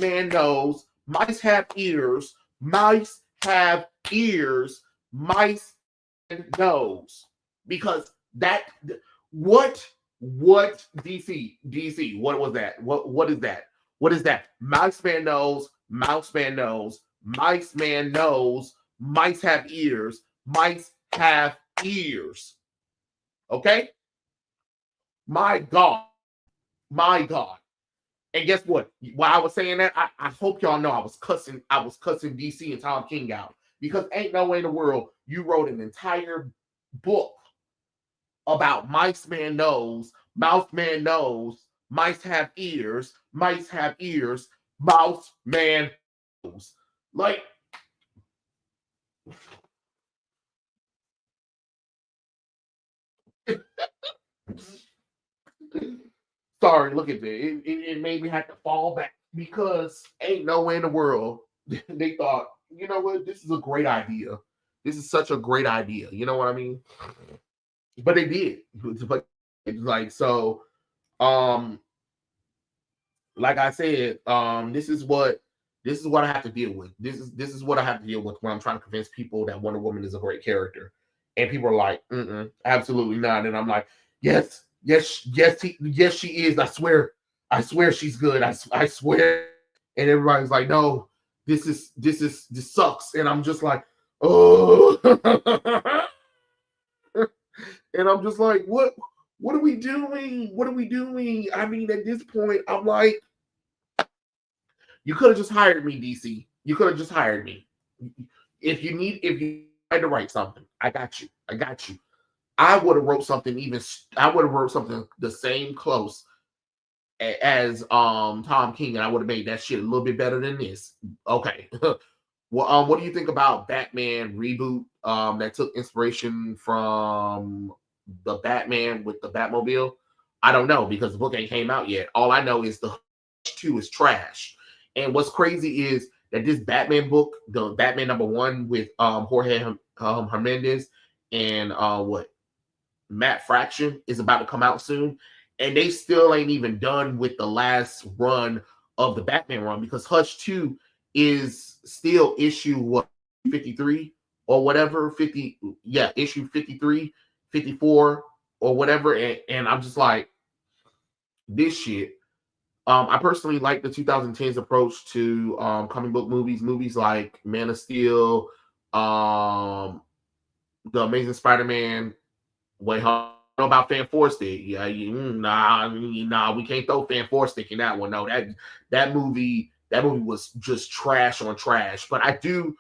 have ears, mice have ears, mice knows. Because that what DC, what was that? What is that? What is that? Mouseman knows, Mouseman knows, Miceman knows, mice have ears, mice have ears. Okay? My God. My God. And guess what? While I was saying that, I hope y'all know I was cussing DC and Tom King out. Because ain't no way in the world you wrote an entire book about Miceman knows, Mouseman knows, mice have ears, mice have ears, Mouseman knows. Like, sorry, look at that. It made me have to fall back because ain't no way in the world they thought, you know what, this is a great idea. This is such a great idea. You know what I mean? But they did. But like so, um, like I said, this is what I have to deal with. This is what I have to deal with when I'm trying to convince people that Wonder Woman is a great character, and people are like, absolutely not. And I'm like, yes, she is. I swear she's good. I swear. And everybody's like, no, this sucks. And I'm just like, oh, and I'm just like, what are we doing? What are we doing? I mean, at this point, I'm like, you could have just hired me, DC. You could have just hired me. If you had to write something, I got you. I would have wrote something the same close as Tom King, and I would have made that shit a little bit better than this. Okay. Well, what do you think about Batman reboot that took inspiration from the Batman with the Batmobile? I don't know because the book ain't came out yet. All I know is the 2 is trash. And what's crazy is that this Batman book, the Batman #1 with Jorge Hernandez and Matt Fraction, is about to come out soon, and they still ain't even done with the last run of the Batman run, because Hush 2 is still issue 53 or whatever, 50, yeah, issue 53, 54 or whatever, and I'm just like, this shit. I personally like the 2010s approach to comic book movies like Man of Steel, the Amazing Spider-Man. Wait, hold on about Fan Four Stick. Yeah, nah, we can't throw Fan Four Stick in that one. No, that movie was just trash on trash. But I do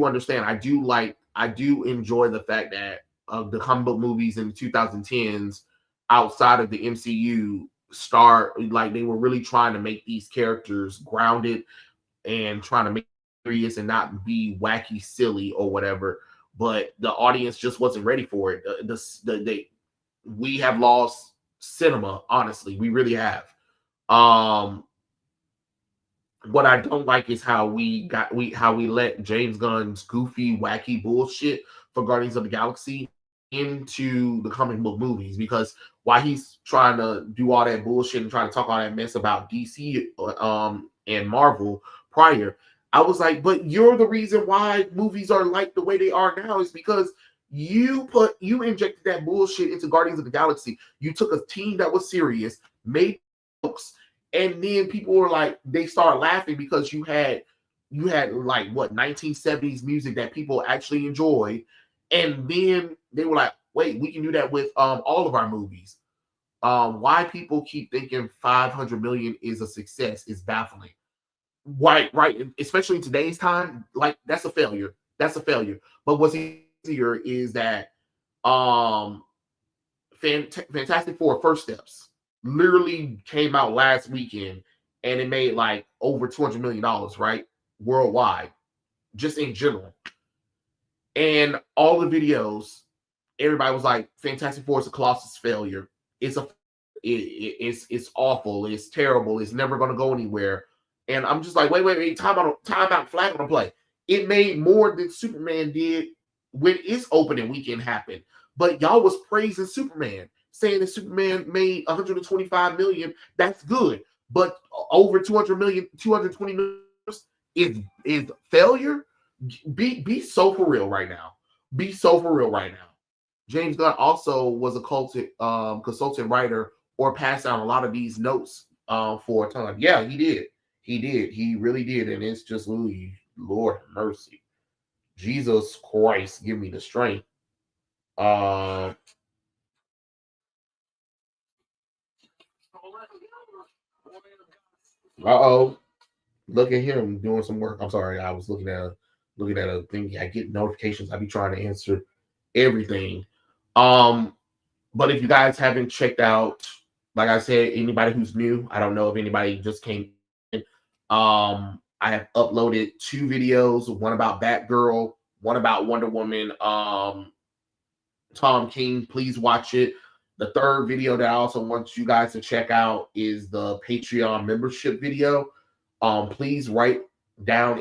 understand. I do enjoy the fact that the comic book movies in the 2010s outside of the MCU start, like, they were really trying to make these characters grounded and trying to make it serious and not be wacky, silly, or whatever. But the audience just wasn't ready for it. We have lost cinema, honestly. We really have. What I don't like is how we let James Gunn's goofy, wacky bullshit for Guardians of the Galaxy into the comic book movies, because while he's trying to do all that bullshit and trying to talk all that mess about DC and Marvel prior, I was like, but you're the reason why movies are like the way they are now, is because you injected that bullshit into Guardians of the Galaxy. You took a team that was serious, made jokes, and then people were like, they started laughing because you had like, what, 1970s music that people actually enjoyed, and then they were like, wait, we can do that with all of our movies. Why people keep thinking 500 million is a success is baffling. Right, especially in today's time, like, that's a failure. But what's easier is that Fantastic Four First Steps literally came out last weekend, and it made like over $200 million, right? Worldwide, just in general. And all the videos, everybody was like, Fantastic Four is a colossal failure. It's awful. It's terrible. It's never going to go anywhere. And I'm just like, wait, time out, flag on the play. It made more than Superman did when its opening weekend happened. But y'all was praising Superman, saying that Superman made 125 million. That's good. But over 200 million, 220 million is failure. Be so for real right now. Be so for real right now. James Gunn also was a consultant writer, or passed down a lot of these notes for a time. Yeah, he did. He really did. And it's just, really, Lord mercy. Jesus Christ, give me the strength. Uh-oh. Look at him doing some work. I'm sorry. I was looking at a thing. I get notifications. I be trying to answer everything. But if you guys haven't checked out, like I said, anybody who's new, I don't know if anybody just came in. I have uploaded 2 videos, one about Batgirl, one about Wonder Woman. Tom King, please watch it. The third video that I also want you guys to check out is the Patreon membership video. Please write down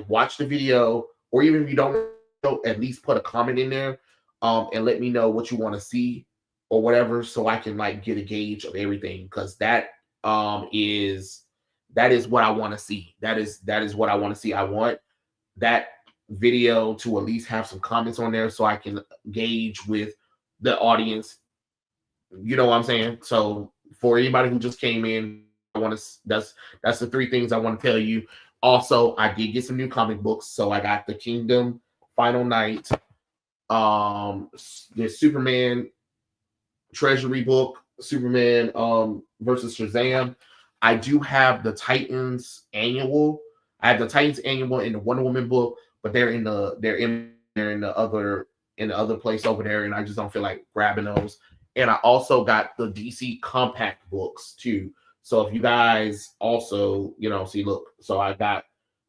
watch the video, or even if you don't know, at least put a comment in there, and let me know what you want to see or whatever, so I can get a gauge of everything, because that is what I want to see. That is what I want to see. I want that video to at least have some comments on there, so I can gauge with the audience. You know what I'm saying? So for anybody who just came in, I want to that's the 3 things I want to tell you. Also, I did get some new comic books. So I got the Kingdom Final Night, the Superman Treasury book, Superman versus Shazam. I do have the Titans annual. I have the Titans annual and the Wonder Woman book, but they're in the other place over there, and I just don't feel like grabbing those. And I also got the DC compact books too. So if you guys also, see, look, so I got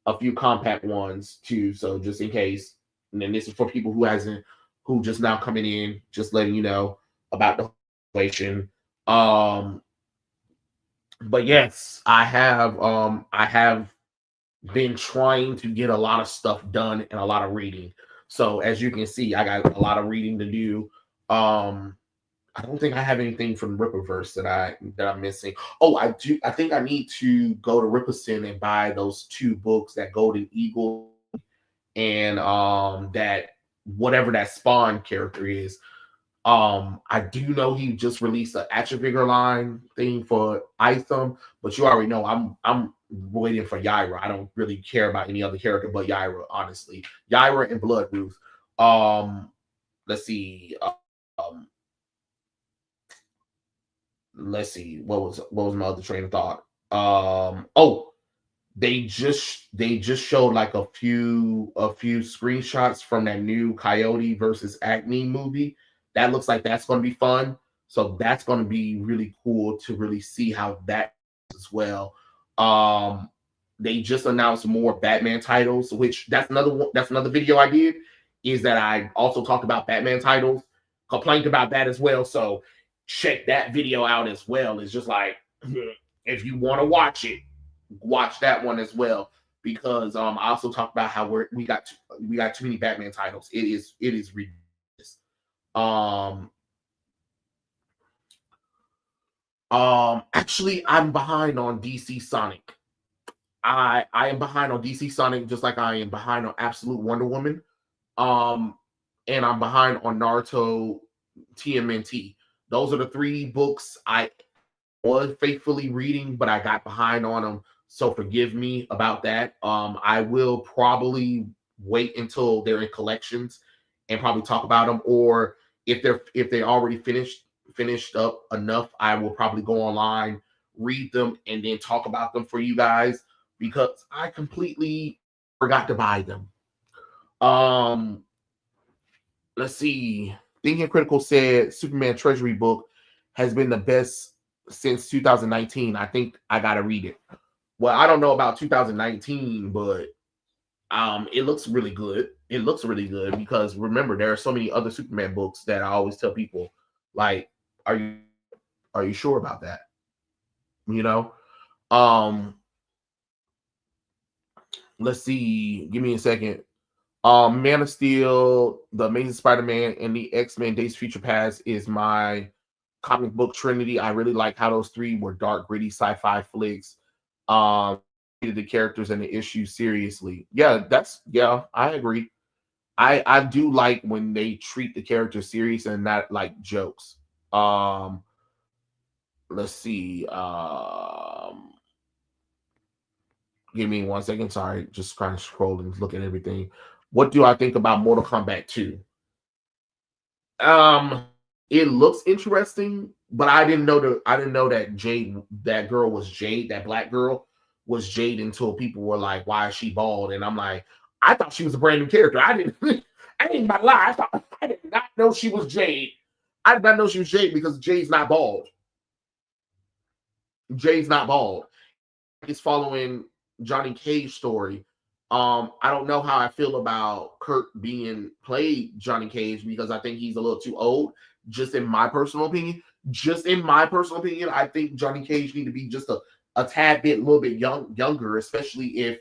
a few compact ones too. So just in case, and then this is for people who just now coming in, just letting you know about the situation. But yes, I have been trying to get a lot of stuff done and a lot of reading. So as you can see, I got a lot of reading to do. Um, I don't think I have anything from Rippaverse that I'm missing. Oh, I do. I think I need to go to Ripperson and buy those two books, that Golden Eagle and that whatever that Spawn character is. I do know he just released an action figure line thing for Itham, but you already know I'm waiting for Yaira. I don't really care about any other character but Yaira, honestly. Yaira and Bloodruth. Um, let's see. Let's see. What was my other train of thought? Oh, they just showed like a few screenshots from that new Coyote versus Acme movie. That looks like that's going to be fun. So that's going to be really cool to really see how that as well. Um, they just announced more Batman titles, which that's another one. That's another video I did. Is that I also talked about Batman titles, complained about that as well. So check that video out as well. It's just like if you want to watch that one as well, because I also talked about how we got too many Batman titles. It is ridiculous. Um actually I'm behind on DC Sonic. I am behind on DC Sonic just like I am behind on Absolute Wonder Woman. Um and I'm behind on Naruto TMNT. Those are the three books I was faithfully reading, but I got behind on them. So forgive me about that. I will probably wait until they're in collections and probably talk about them. Or if they already finished up enough, I will probably go online, read them, and then talk about them for you guys because I completely forgot to buy them. Um, let's see. Thinking Critical said Superman Treasury book has been the best since 2019. I think I gotta read it. Well, I don't know about 2019, but it looks really good. It looks really good because remember there are so many other Superman books that I always tell people, like, are you sure about that? You know? Um, let's see. Give me a second. Man of Steel, The Amazing Spider-Man, and the X-Men Days of Future Past is my comic book trinity. I really like how those three were dark, gritty sci-fi flicks. Treated the characters and the issues seriously. Yeah, I agree. I do like when they treat the characters serious and not like jokes. Um, let's see. Give me 1 second. Sorry, just kind of scrolling, looking at everything. What do I think about Mortal Kombat 2? Um, it looks interesting, but I didn't know that Jade, that girl was Jade, that black girl was Jade until people were like, "Why is she bald?" And I'm like, I thought she was a brand new character. I didn't, I didn't lie. I did not know she was Jade. I did not know she was Jade because Jade's not bald. Jade's not bald. He's following Johnny Cage story. I don't know how I feel about Kurt being played Johnny Cage because I think he's a little too old. Just in my personal opinion, I think Johnny Cage need to be just a tad bit, a little bit younger, especially if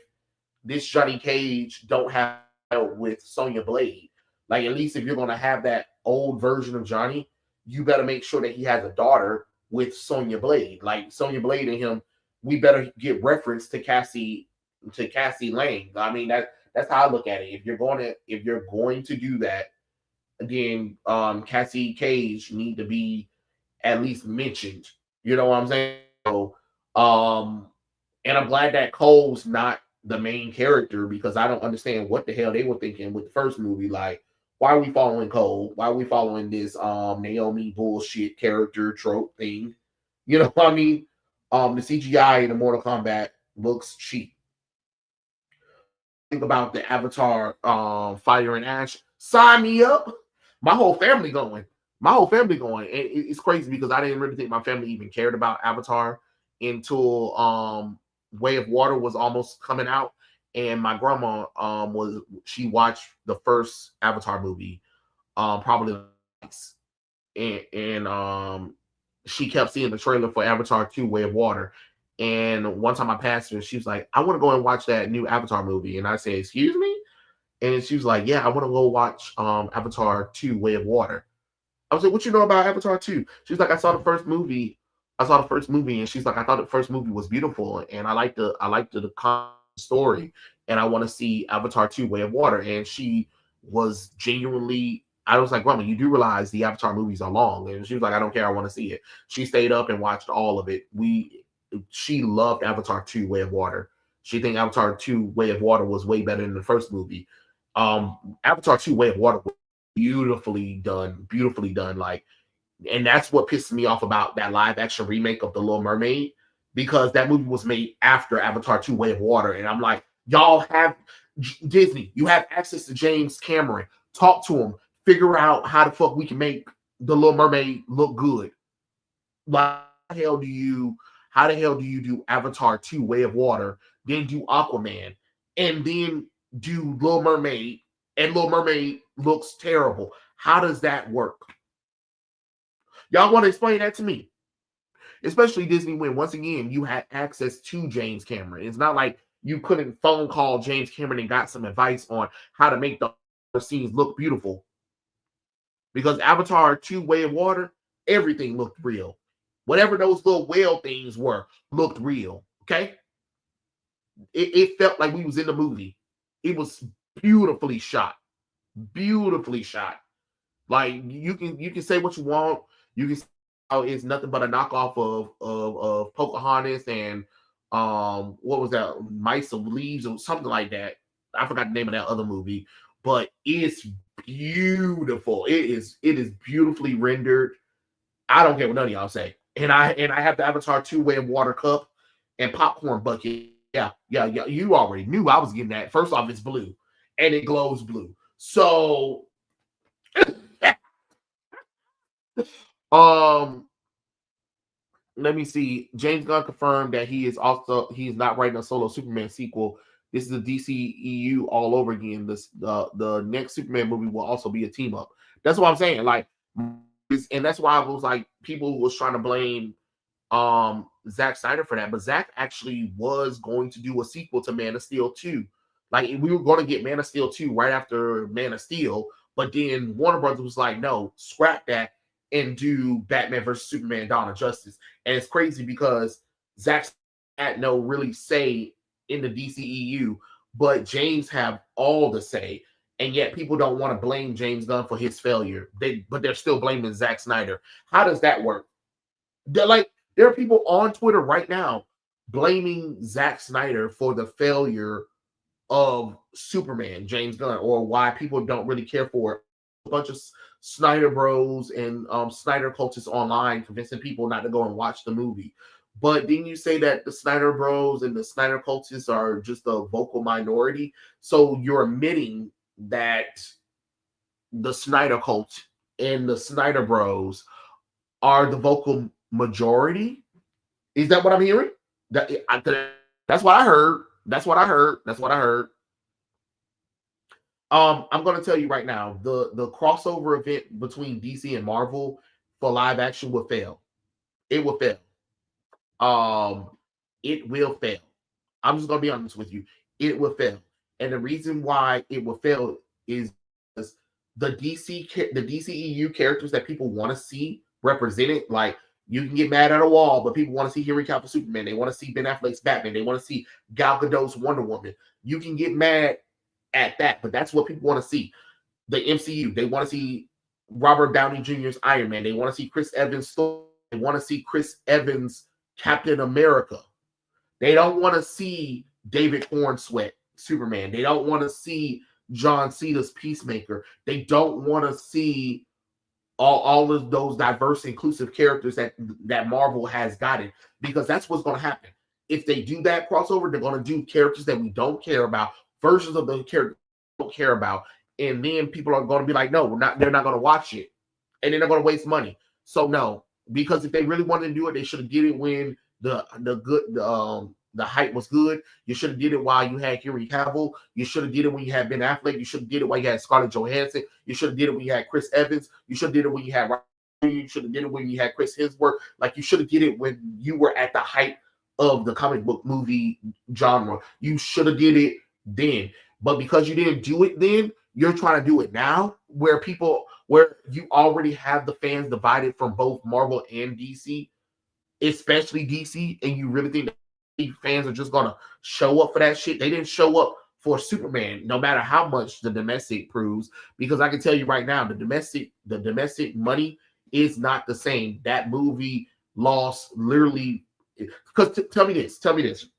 this Johnny Cage don't have with Sonya Blade. Like at least if you're gonna have that old version of Johnny, you better make sure that he has a daughter with Sonya Blade. Like Sonya Blade and him, we better get reference to Cassie Lang. I mean that's how I look at it. If you're going to do that, again, Cassie Cage need to be at least mentioned. You know what I'm saying? So, um, and I'm glad that Cole's not the main character because I don't understand what the hell they were thinking with the first movie. Like, why are we following Cole? Why are we following this Naomi bullshit character trope thing? You know what I mean? The CGI in the Mortal Kombat looks cheap. Think about the Avatar Fire and Ash. Sign me up. My whole family going. My whole family going. And it's crazy because I didn't really think my family even cared about Avatar until Way of Water was almost coming out. And my grandma she watched the first Avatar movie probably twice. And she kept seeing the trailer for Avatar 2 Way of Water. And one time I passed her, she was like, I want to go and watch that new Avatar movie. And I said, excuse me? And she was like, yeah, I want to go watch Avatar 2 Way of Water. I was like, what you know about Avatar 2? She's like, I saw the first movie. I saw the first movie, and she's like, I thought the first movie was beautiful, and I liked the story, and I want to see Avatar 2 Way of Water. And she was genuinely, I was like, Grandma, you do realize the Avatar movies are long. And she was like, I don't care, I want to see it. She stayed up and watched all of it. She loved Avatar 2 Way of Water. She think Avatar 2 Way of Water was way better than the first movie. Avatar 2 Way of Water was beautifully done, beautifully done. Like, and that's what pisses me off about that live action remake of The Little Mermaid, because that movie was made after Avatar 2 Way of Water. And I'm like, y'all have Disney, you have access to James Cameron. Talk to him, figure out how the fuck we can make The Little Mermaid look good. Like, how the hell do you do Avatar 2 Way of Water, then do Aquaman, and then do Little Mermaid, and Little Mermaid looks terrible? How does that work? Y'all want to explain that to me? Especially Disney, when once again you had access to James Cameron. It's not like you couldn't phone call James Cameron and got some advice on how to make the scenes look beautiful. Because Avatar 2 Way of Water, everything looked real. Whatever those little whale things were looked real. Okay? It felt like we was in the movie. It was beautifully shot. Beautifully shot. Like, you can say what you want. You can say, oh, it's nothing but a knockoff of Pocahontas and what was that, Mice of Leaves or something like that. I forgot the name of that other movie, but it's beautiful. It is beautifully rendered. I don't care what none of y'all say. And I have the Avatar 2 Way of Water cup and popcorn bucket. Yeah. You already knew I was getting that. First off, it's blue and it glows blue. So let me see. James Gunn confirmed that he's not writing a solo Superman sequel. This is a DCEU all over again. The next Superman movie will also be a team up. That's what I'm saying. Like, and that's why I was like, people was trying to blame Zack Snyder for that, but Zack actually was going to do a sequel to Man of Steel 2. Like, we were going to get Man of Steel 2 right after Man of Steel, but then Warner Brothers was like, no, scrap that and do Batman versus Superman: Dawn of Justice. And it's crazy because Zack had no really say in the DCEU, but James have all the say. And yet people don't want to blame James Gunn for his failure. But they're still blaming Zack Snyder. How does that work? There are people on Twitter right now blaming Zack Snyder for the failure of Superman, James Gunn, or why people don't really care for it. A bunch of Snyder bros and Snyder cultists online convincing people not to go and watch the movie. But didn't you say that the Snyder bros and the Snyder cultists are just a vocal minority? So you're admitting that the Snyder cult and the Snyder bros are the vocal majority? Is that what I'm hearing? That's what I heard. That's what I heard. I'm going to tell you right now, the crossover event between DC and Marvel for live action will fail. It will fail. It will fail. I'm just going to be honest with you. It will fail. And the reason why it will fail is the DCEU characters that people want to see represented. Like, you can get mad at a wall, but people want to see Henry Cavill Superman. They want to see Ben Affleck's Batman. They want to see Gal Gadot's Wonder Woman. You can get mad at that, but that's what people want to see. The MCU, they want to see Robert Downey Jr.'s Iron Man. They want to see Chris Evans' Thor. They want to see Chris Evans' Captain America. They don't want to see David Cornsweet Superman. They don't want to see John Cena's Peacemaker. They don't want to see all of those diverse, inclusive characters that Marvel has gotten, because that's what's going to happen. If they do that crossover, they're going to do characters that we don't care about, versions of the characters we don't care about, and then people are going to be like, no, they're not going to watch it, and then they're going to waste money. So no, because if they really wanted to do it, they should have did it when the hype was good. You should have did it while you had Henry Cavill. You should have did it when you had Ben Affleck. You should have did it while you had Scarlett Johansson. You should have did it when you had Chris Evans. You should have did it when you had Ryan. You should have did it when you had Chris Hemsworth. Like, you should have did it when you were at the height of the comic book movie genre. You should have did it then. But because you didn't do it then, you're trying to do it now, where you already have the fans divided from both Marvel and DC, especially DC, and you really think that fans are just gonna show up for that shit? They didn't show up for Superman, no matter how much the domestic proves, because I can tell you right now, the domestic money is not the same. That movie lost literally. Because tell me this,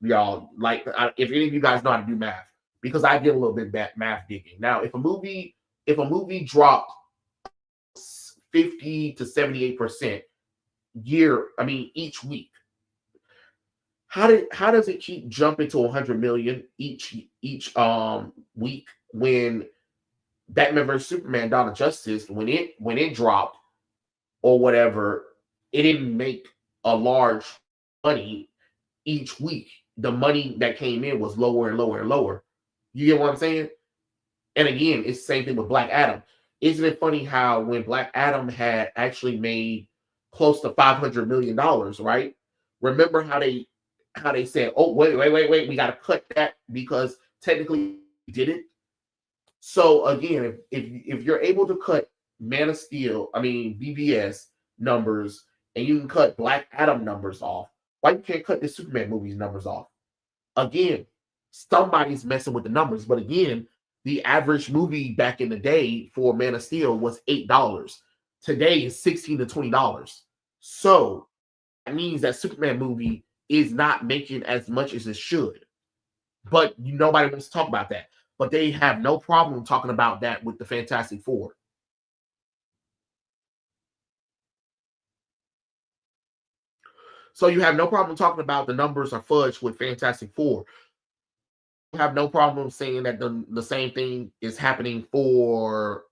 y'all. Like, if any of you guys know how to do math, because I did a little bit math digging. Now, if a movie dropped 50 to 78% each week, how does it keep jumping to 100 million each week when Batman vs Superman: Dawn of Justice, when it dropped or whatever, it didn't make a large money each week. The money that came in was lower and lower and lower. You get what I'm saying? And again, it's the same thing with Black Adam. Isn't it funny how when Black Adam had actually made close to $500 million, right? Remember how they said, "Oh, wait, we got to cut that because technically we did it." So again, if you're able to cut Man of Steel, BVS numbers, and you can cut Black Adam numbers off, why you can't cut the Superman movies numbers off? Again, somebody's messing with the numbers. But again, the average movie back in the day for Man of Steel was $8. Today is $16 to $20. So that means that Superman movie is not making as much as it should. But nobody wants to talk about that. But they have no problem talking about that with the Fantastic Four. So you have no problem talking about the numbers are fudged with Fantastic Four. You have no problem saying that the same thing is happening for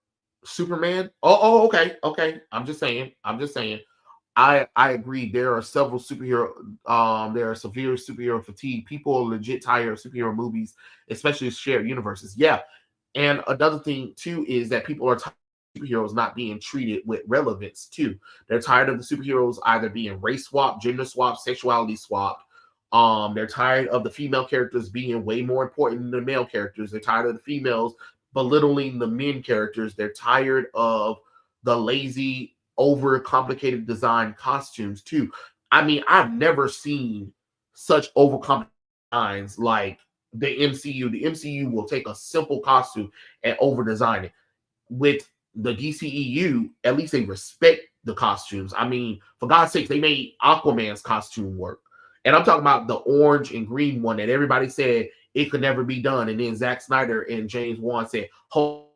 Superman. Okay. I'm just saying. I agree. There are several superhero. There are severe superhero fatigue. People are legit tired of superhero movies, especially shared universes. Yeah, and another thing too is that people are tired of superheroes not being treated with relevance too. They're tired of the superheroes either being race swapped, gender swapped, sexuality swapped. They're tired of the female characters being way more important than the male characters. They're tired of the females belittling the men characters. They're tired of the lazy, over complicated design costumes too. I've never seen such over designs like the MCU. The MCU will take a simple costume and over design it. With the DCEU, at least they respect the costumes. For God's sake, they made Aquaman's costume work. And I'm talking about the orange and green one that everybody said it could never be done. And then Zack Snyder and James Wan said, hold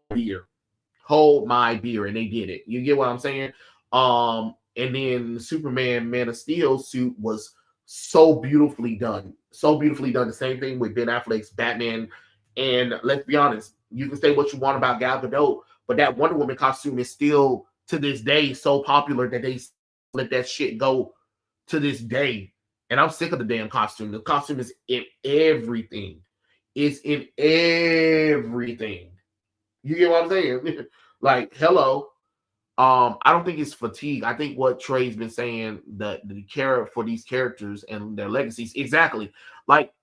my beer, and they did it. You get what I'm saying? And then Superman Man of Steel suit was so beautifully done. The same thing with Ben Affleck's Batman. And let's be honest, you can say what you want about Gal Gadot, but that Wonder Woman costume is still to this day so popular that they let that shit go to this day. And I'm sick of the damn costume. The costume is in everything. It's in everything. You get what I'm saying? Like, hello. I don't think it's fatigue. I think what Trey's been saying, the care for these characters and their legacies, exactly. Like,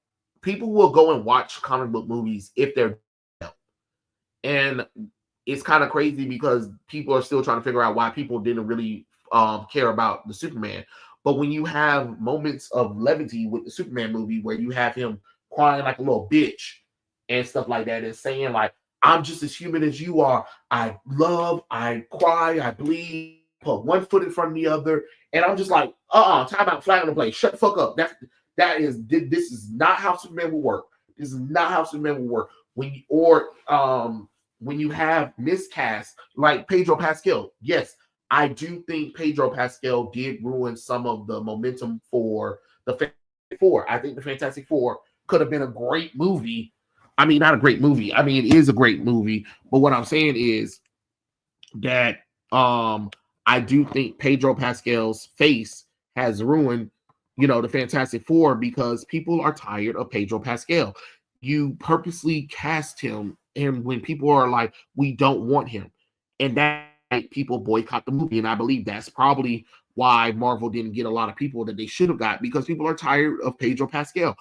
people will go and watch comic book movies if they're, and it's kind of crazy because people are still trying to figure out why people didn't really care about the Superman. But when you have moments of levity with the Superman movie where you have him crying like a little bitch and stuff like that and saying like, I'm just as human as you are. I love, I cry, I bleed, put one foot in front of the other. And I'm just like, time out, flag on the play. Shut the fuck up. This is not how Superman will work. This is not how Superman will work. When you have miscast like Pedro Pascal, yes, I do think Pedro Pascal did ruin some of the momentum for the Fantastic Four. I think the Fantastic Four could have been a great movie. Not a great movie. It is a great movie. But what I'm saying is that I do think Pedro Pascal's face has ruined, the Fantastic Four because people are tired of Pedro Pascal. You purposely cast him, and when people are like, we don't want him, and that people boycott the movie. And I believe that's probably why Marvel didn't get a lot of people that they should have got, because people are tired of Pedro Pascal.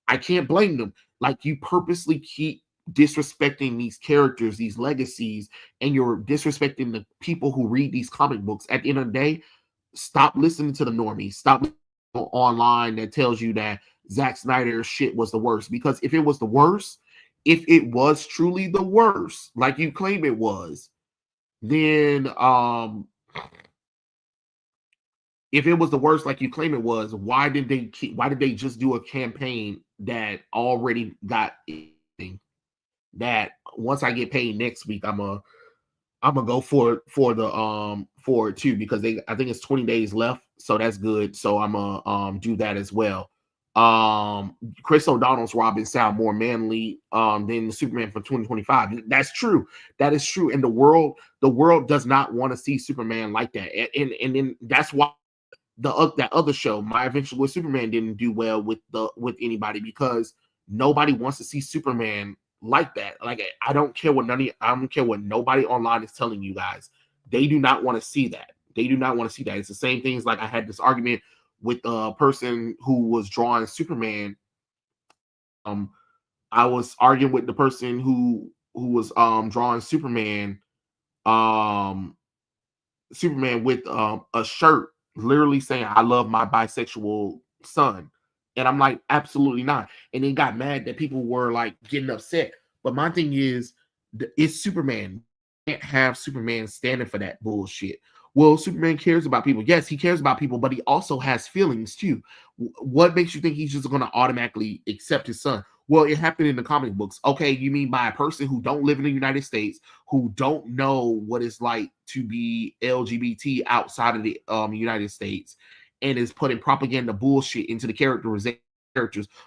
I can't blame them. Like, you purposely keep disrespecting these characters, these legacies, and you're disrespecting the people who read these comic books. At the end of the day, stop listening to the normies. Stop online that tells you that Zack Snyder's shit was the worst. Because if it was the worst, if it was truly the worst, like you claim it was, then if it was the worst like you claim it was, why did they just do a campaign that already got that once I get paid next week, I'm gonna go for it too, because I think it's 20 days left, so that's good. So I'm gonna do that as well. Chris O'Donnell's Robin sound more manly than the Superman from 2025. That's true. That is true. And the world does not want to see Superman like that. And then that's why that other show, My Adventure with Superman, didn't do well with anybody, because nobody wants to see Superman like that. Like, I don't care what nobody online is telling you guys. They do not want to see that. They do not want to see that. It's the same things. Like, I had this argument with a person who was drawing Superman. I was arguing with the person who was drawing Superman with a shirt literally saying, "I love my bisexual son." And I'm like, absolutely not. And they got mad that people were like getting upset. But my thing is, it's Superman. You can't have Superman standing for that bullshit. Well, Superman cares about people. Yes, he cares about people, but he also has feelings too. What makes you think he's just going to automatically accept his son? Well, it happened in the comic books. Okay, you mean by a person who don't live in the United States, who don't know what it's like to be LGBT outside of the United States, and is putting propaganda bullshit into the characters,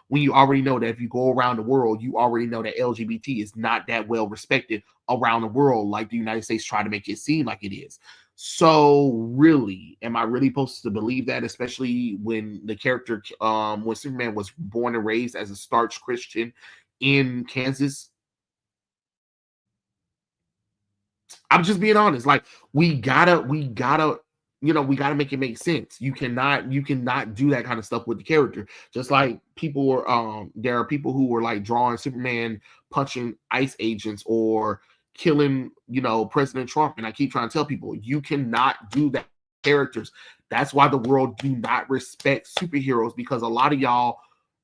when you already know that if you go around the world, you already know that LGBT is not that well respected around the world, like the United States try to make it seem like it is. So really, am I really supposed to believe that, especially when the character, when Superman was born and raised as a starch Christian in Kansas? I'm just being honest. Like, we gotta, we gotta make it make sense. You cannot do that kind of stuff with the character. Just like people were, there are people who were like drawing Superman punching ICE agents or killing, President Trump. And I keep trying to tell people, you cannot do that characters. That's why the world do not respect superheroes, because a lot of y'all,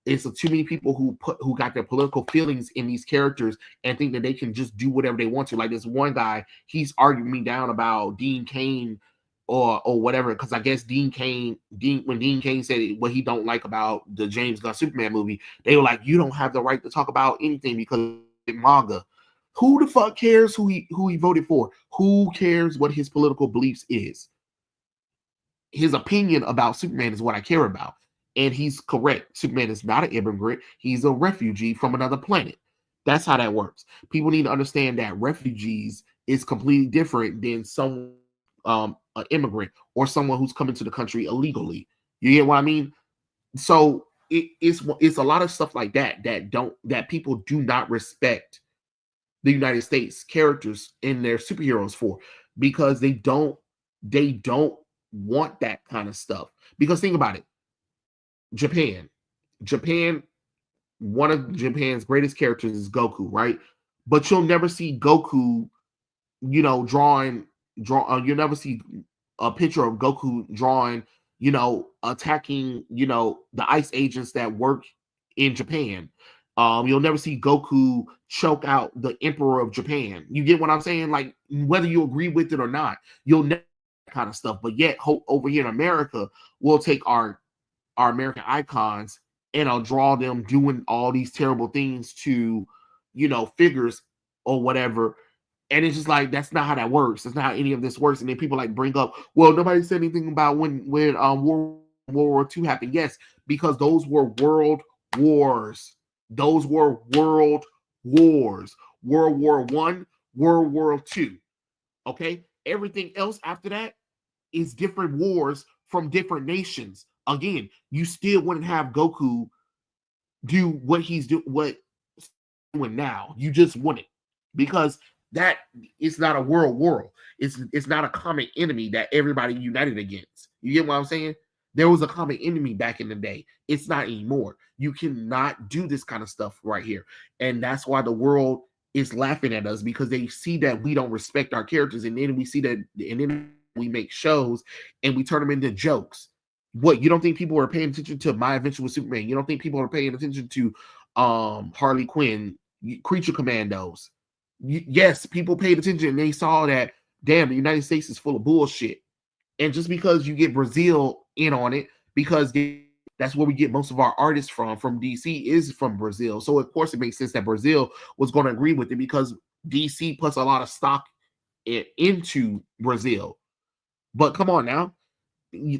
it's too many people who got their political feelings in these characters and think that they can just do whatever they want to. Like this one guy, he's arguing me down about Dean Cain or whatever, because I guess when Dean Cain said what he don't like about the James Gunn Superman movie, they were like, you don't have the right to talk about anything because it's manga. Who the fuck cares who he voted for? Who cares what his political beliefs is? His opinion about Superman is what I care about. And he's correct. Superman is not an immigrant. He's a refugee from another planet. That's how that works. People need to understand that refugees is completely different than some an immigrant or someone who's coming to the country illegally. You get what I mean? So it's a lot of stuff like that people do not respect the United States characters and their superheroes for, because they don't want that kind of stuff. Because think about it. Japan, one of Japan's greatest characters is Goku, right? But you'll never see Goku, you'll never see a picture of Goku drawing, attacking, the ICE agents that work in Japan. You'll never see Goku choke out the Emperor of Japan. You get what I'm saying? Like, whether you agree with it or not, you'll never kind of stuff. But yet, over here in America, we'll take our American icons and I'll draw them doing all these terrible things to, figures or whatever. And it's just like, that's not how that works. That's not how any of this works. And then people like bring up, well, nobody said anything about when World War II happened. Yes, because those were world wars. Those were world wars. World War I, World War II. Okay? Everything else after that is different wars from different nations. Again, you still wouldn't have Goku do what he's doing now. You just wouldn't, because that it's not a world war. It's not a common enemy that everybody united against. You get what I'm saying? There was a common enemy back in the day. It's not anymore. You cannot do this kind of stuff right here. And that's why the world is laughing at us, because they see that we don't respect our characters, and then we see that, and then we make shows and we turn them into jokes. What, you don't think people are paying attention to My Adventure with Superman? You don't think people are paying attention to Harley Quinn, Creature Commandos? Yes, people paid attention and they saw that, damn, the United States is full of bullshit. And just because you get Brazil in on it, because that's where we get most of our artists from DC, is from Brazil. So of course it makes sense that Brazil was going to agree with it, because DC puts a lot of stock into Brazil. But come on now,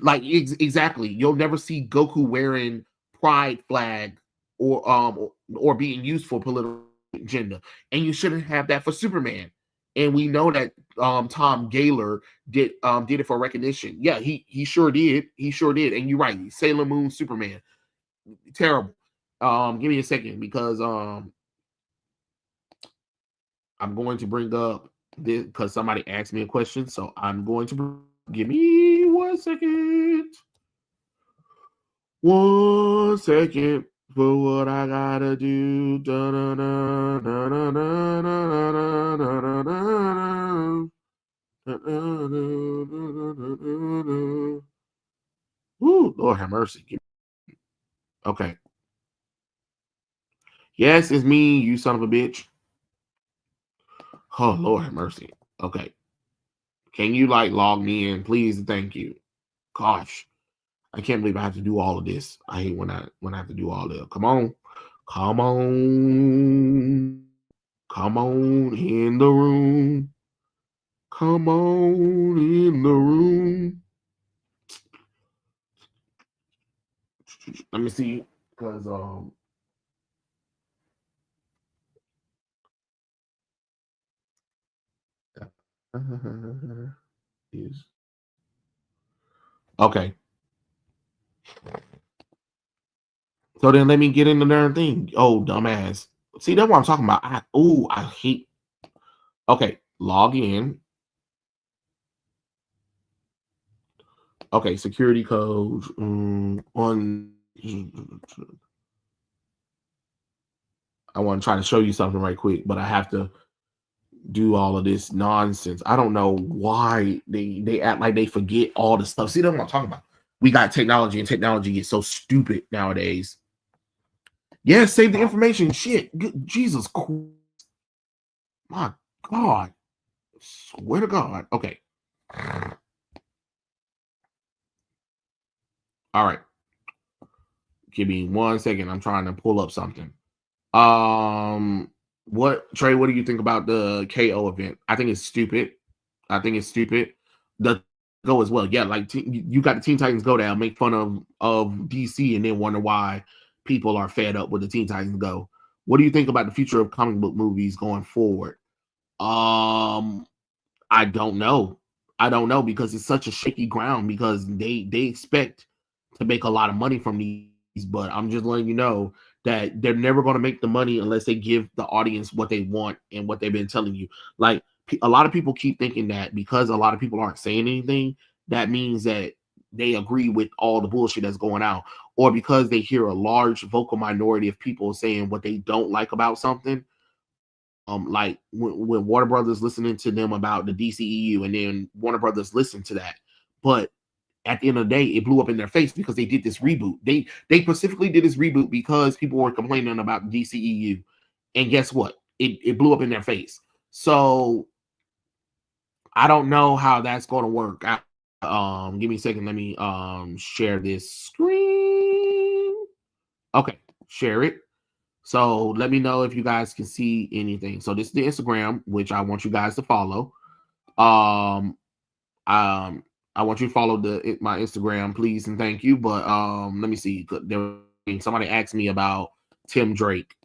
like exactly, you'll never see Goku wearing pride flag or being used for political agenda, and you shouldn't have that for Superman. And we know that Tom Gaylor did it for recognition. Yeah, he sure did. He sure did. And you're right, Sailor Moon Superman, terrible. Give me a second, because I'm going to bring up this because somebody asked me a question. So I'm going to give me 1 second. 1 second for what I gotta do. Ooh, Lord have mercy. Okay. Yes, it's me, you son of a bitch. Oh, Lord have mercy. Okay. Can you like log me in, please? Thank you. Gosh, I can't believe I have to do all of this. I hate when I have to do all this. Come on. Come on. Come on in the room. Come on in the room. Let me see, because is okay. So then let me get in the darn thing. Oh, dumbass. See, that's what I'm talking about. I hate. Okay, log in. Okay, security code on. I want to try to show you something right quick, but I have to do all of this nonsense. I don't know why they act like they forget all the stuff. See, that's what I'm talking about. We got technology, and technology gets so stupid nowadays. Yeah, save the information. Shit, Jesus Christ. My God. Swear to God. Okay. All right. Give me 1 second. I'm trying to pull up something. What, Trey, what do you think about the KO event? I think it's stupid. I think it's stupid. The Go as well. Yeah, like you got the Teen Titans Go down, make fun of DC, and then wonder why people are fed up with the Teen Titans Go. What do you think about the future of comic book movies going forward? I don't know. I don't know, because it's such a shaky ground, because they expect to make a lot of money from these, but I'm just letting you know that they're never going to make the money unless they give the audience what they want and what they've been telling you. Like, a lot of people keep thinking that because a lot of people aren't saying anything, that means that they agree with all the bullshit that's going out, or because they hear a large vocal minority of people saying what they don't like about something. Like when Warner Brothers listening to them about the DCEU, and then Warner Brothers listened to that, but at the end of the day, it blew up in their face because they did this reboot. They specifically did this reboot because people were complaining about DCEU, and guess what? It blew up in their face. So I don't know how that's going to work. Give me a second. Let me share this screen. Okay, share it. So let me know if you guys can see anything. So this is the Instagram, which I want you guys to follow. I want you to follow my Instagram, please and thank you. But let me see. Somebody asked me about Tim Drake,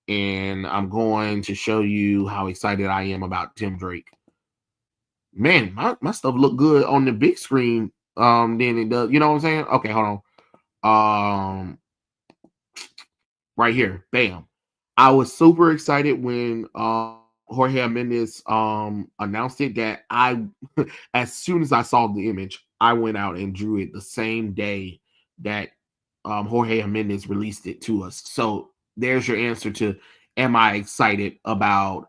and I'm going to show you how excited I am about Tim Drake. Man, my stuff look good on the big screen. Then it does. You know what I'm saying? Okay, hold on. Right here, bam. I was super excited when Jorge Mendes announced it, that I as soon as I saw the image, I went out and drew it the same day that Jorge Mendes released it to us. So there's your answer to, am I excited about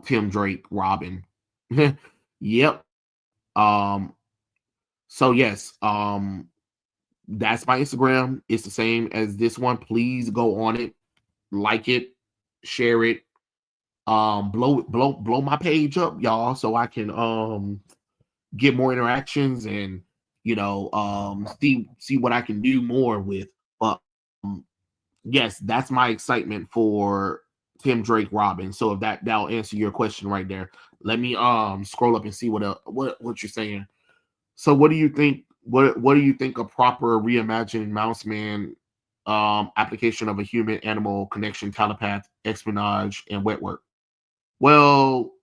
Tim Drake Robin? Yep. Um so yes, that's my Instagram. It's the same as this one. Please go on it, like it, share it, blow my page up, y'all, so I can get more interactions and see what I can do more with. But yes, that's my excitement for Tim Drake Robin. So if that'll answer your question right there. Let me scroll up and see what you're saying. So what do you think? What do you think a proper reimagined Mouse Man application of a human animal connection, telepath, espionage, and wet work? Well,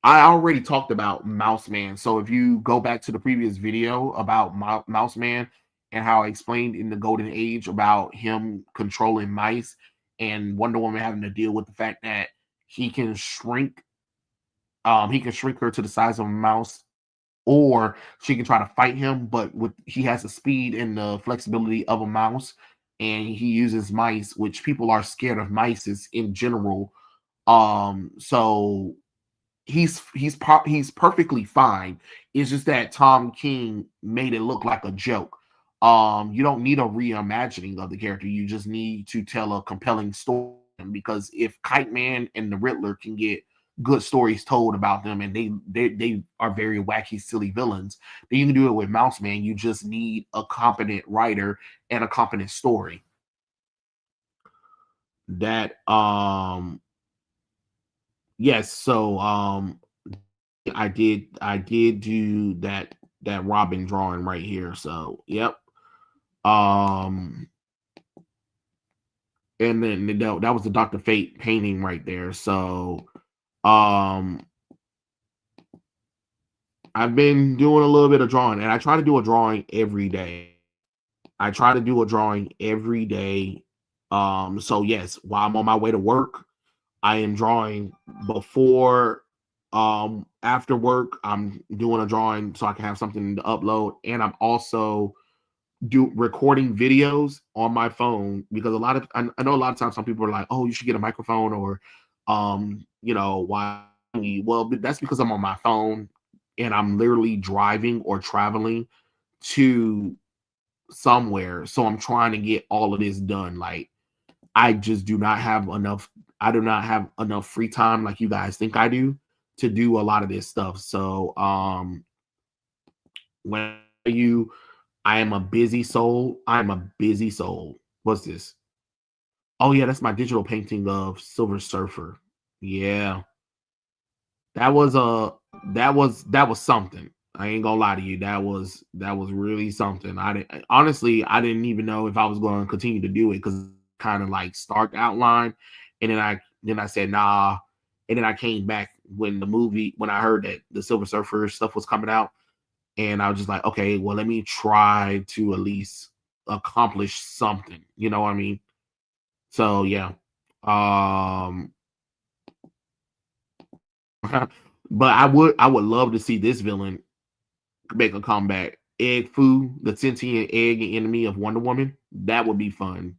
I already talked about Mouse Man. So if you go back to the previous video about Mouse Man and how I explained in the Golden Age about him controlling mice and Wonder Woman having to deal with the fact that he can shrink he can shrink her to the size of a mouse, or she can try to fight him, but with he has the speed and the flexibility of a mouse, and he uses mice, which people are scared of mice in general. So he's perfectly fine. It's just that Tom King made it look like a joke. You don't need a reimagining of the character. You just need to tell a compelling story. Because if Kite Man and the Riddler can get good stories told about them, and they are very wacky, silly villains, then you can do it with Mouse Man. You just need a competent writer and a competent story. That yes, so I did do that Robin drawing right here. So yep. Um and then that was the Dr. Fate painting right there. So um I've been doing a little bit of drawing, and I try to do a drawing every day. I try to do a drawing every day. So yes, while I'm on my way to work, I am drawing. Before after work, I'm doing a drawing so I can have something to upload, and I'm also do recording videos on my phone, because I know a lot of times some people are like, oh, you should get a microphone, or why. Well, that's because I'm on my phone and I'm literally driving or traveling to somewhere, so I'm trying to get all of this done. Like, I just do not have enough. I do not have enough free time like you guys think I do to do a lot of this stuff. So when you I am a busy soul. I'm a busy soul. What's this? Oh yeah, that's my digital painting of Silver Surfer. Yeah. That was that was something. I ain't gonna lie to you. That was really something. I didn't even know if I was going to continue to do it, because kind of like start outline, and then I said nah, and then I came back when I heard that the Silver Surfer stuff was coming out, and I was just like, okay, well, let me try to at least accomplish something. You know what I mean? So yeah. Um but I would love to see this villain make a comeback. Egg Foo, the sentient egg and enemy of Wonder Woman. That would be fun.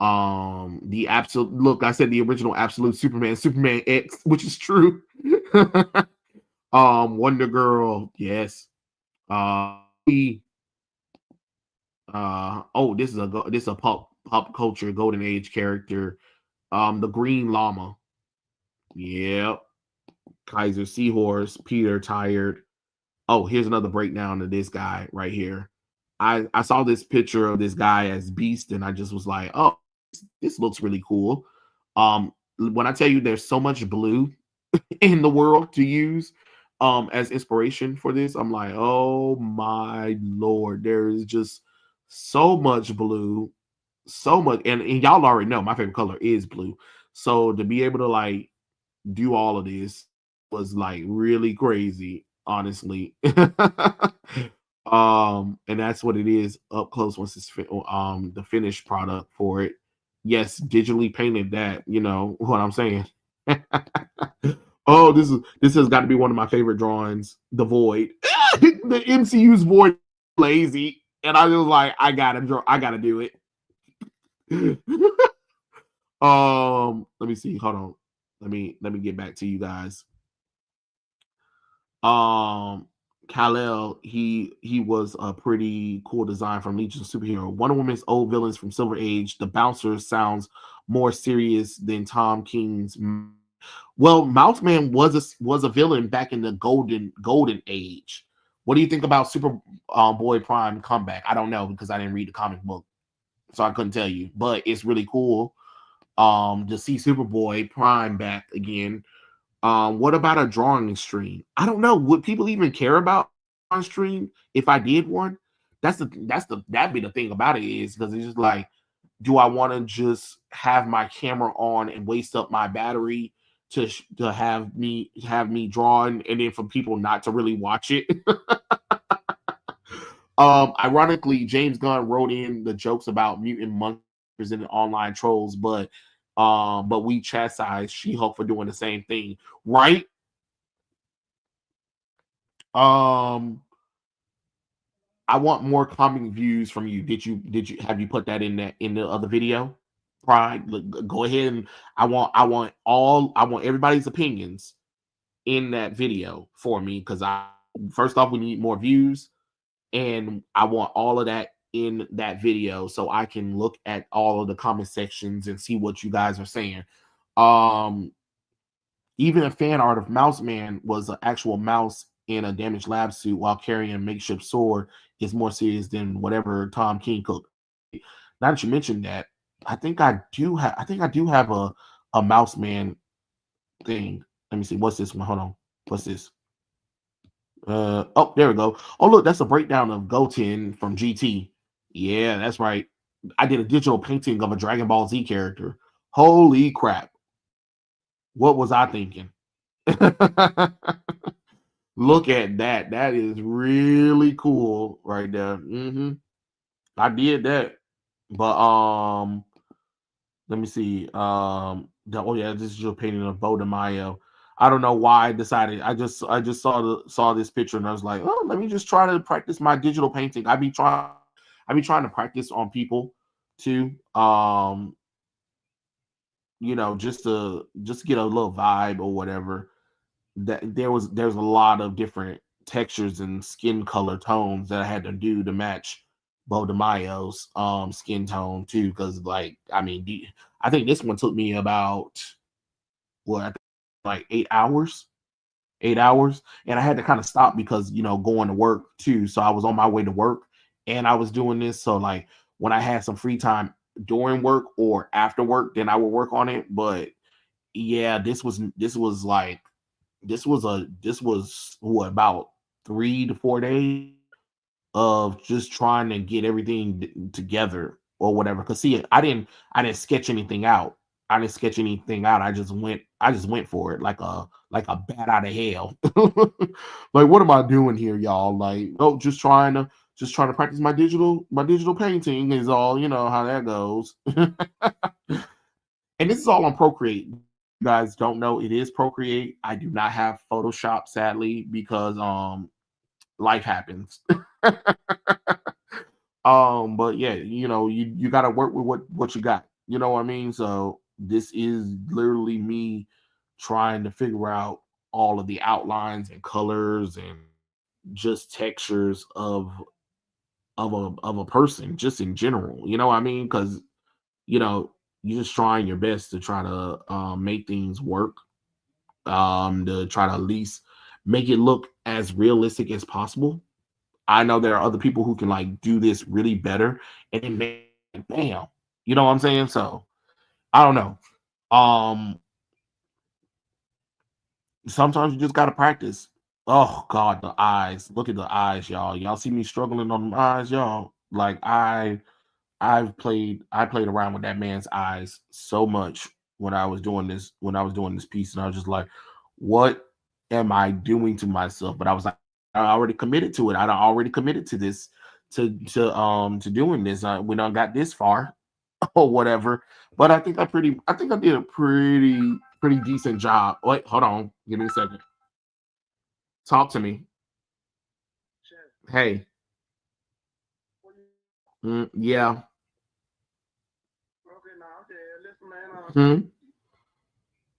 The absolute look, I said the original absolute Superman X, which is true. Wonder Girl, yes. We oh, this is a pop culture golden age character. The Green Llama. Yep. Kaiser Seahorse, Peter Tired. Oh, here's another breakdown of this guy right here. I saw this picture of this guy as Beast, and I just was like, oh, this looks really cool. When I tell you there's so much blue in the world to use as inspiration for this, I'm like, oh my lord, there is just so much blue, so much, and y'all already know my favorite color is blue. So to be able to like do all of this was like really crazy, honestly. And that's what it is up close once it's the finished product for it. Yes, digitally painted that, you know what I'm saying. Oh, this has got to be one of my favorite drawings, the void. The MCU's void lazy. And I was like, I gotta do it. Let me see. Hold on. Let me get back to you guys. Um, Kal-El, he was a pretty cool design from Legion of Superhero. Wonder Woman's old villains from Silver Age. The Bouncer sounds more serious than Tom King's. Well, Mouse Man was a villain back in the golden age. What do you think about Super Boy Prime comeback? I don't know because I didn't read the comic book, so I couldn't tell you. But it's really cool to see Superboy Prime back again. What about a drawing stream? I don't know. Would people even care about on stream if I did one? That'd be the thing about it is because it's just like, do I want to just have my camera on and waste up my battery to have me drawing and then for people not to really watch it? Ironically, James Gunn wrote in the jokes about mutant monsters and online trolls, but we chastise She-Hulk for doing the same thing, right? Um, I want more comic views from you. Did you have you put that in the other video? Pride, go ahead and I want everybody's opinions in that video for me because I first off we need more views and I want all of that in that video so I can look at all of the comment sections and see what you guys are saying. Um, Even a fan art of Mouse Man was an actual mouse in a damaged lab suit while carrying a makeshift sword is more serious than whatever Tom King cooked. Now that you mentioned that, I think I do have a Mouse Man thing. Let me see. What's this one? Hold on. What's this? Oh, there we go. Oh, look, that's a breakdown of Goten from GT. Yeah, that's right. I did a digital painting of a Dragon Ball Z character. Holy crap. What was I thinking? Look at that. That is really cool right there. I did that. But let me see. Oh yeah, this is your painting of Bo de Mayo. I don't know why I decided. I just saw this picture and I was like, oh, let me just try to practice my digital painting. I be trying to practice on people too. Just to get a little vibe or whatever. That there's a lot of different textures and skin color tones that I had to do to match Bo de Mayo's skin tone too. Because I think this one took me about what like 8 hours, 8 hours, and I had to kind of stop because going to work too. So I was on my way to work and I was doing this. So like when I had some free time during work or after work, then I would work on it. But yeah, this was what about 3 to 4 days of just trying to get everything together or whatever. Cause see, I didn't sketch anything out. I didn't sketch anything out. I just went for it like a bat out of hell. Like, what am I doing here, y'all? Like, oh, just trying to practice my digital painting is all, how that goes. And this is all on Procreate. You guys don't know it is Procreate. I do not have Photoshop, sadly, because life happens. But yeah, you gotta work with what you got. You know what I mean? So this is literally me trying to figure out all of the outlines and colors and just textures of a person just in general. You know what I mean? Because you know you're just trying your best to try to make things work, to try to at least make it look as realistic as possible. I know there are other people who can like do this really better and it make bam. You know what I'm saying? So I don't know. Um Sometimes you just gotta practice. Oh god, the eyes. Look at the eyes, y'all. Y'all see me struggling on the eyes, y'all. Like I played around with that man's eyes so much when I was doing this piece, and I was just like, what am I doing to myself? But I was like, I already committed to it. I already committed to this, to doing this. We done got this far. or whatever. But I think I did a pretty decent job. Wait, hold on. Give me a second. Talk to me. Hey. Yeah. Okay, now, okay, listen, man. Hmm?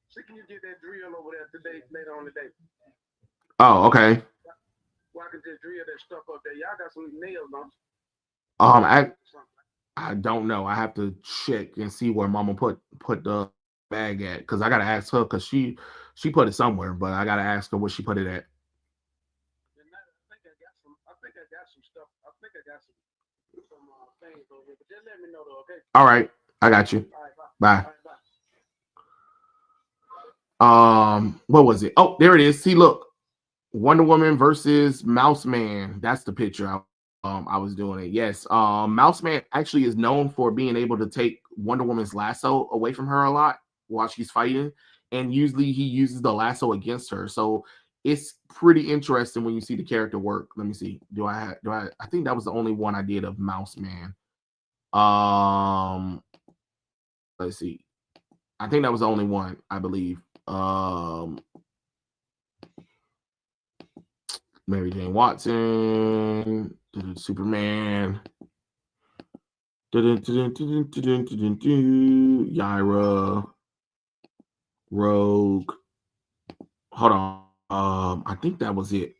See, can you get that drill over there today, later on today? Oh, okay. Well, I can just drill that stuff up there. Y'all got some nails on. Um, I I don't know. I have to check and see where Mama put the bag at because I gotta ask her because she put it somewhere, but I gotta ask her where she put it at. I think I got some. I think I got some stuff. I think I got some things over here. But just let me know though, okay? All right, I got you. All right, bye. Bye. All right, bye. What was it? Oh, there it is. See, look, Wonder Woman versus Mouse Man. That's the picture I was doing it. Yes. Mouse Man actually is known for being able to take Wonder Woman's lasso away from her a lot while she's fighting. And usually he uses the lasso against her. So it's pretty interesting when you see the character work. Let me see. I think that was the only one I did of Mouse Man. Um let's see. I think that was the only one, I believe. Mary Jane Watson, Superman, Yaira, Rogue. Hold on. I think that was it.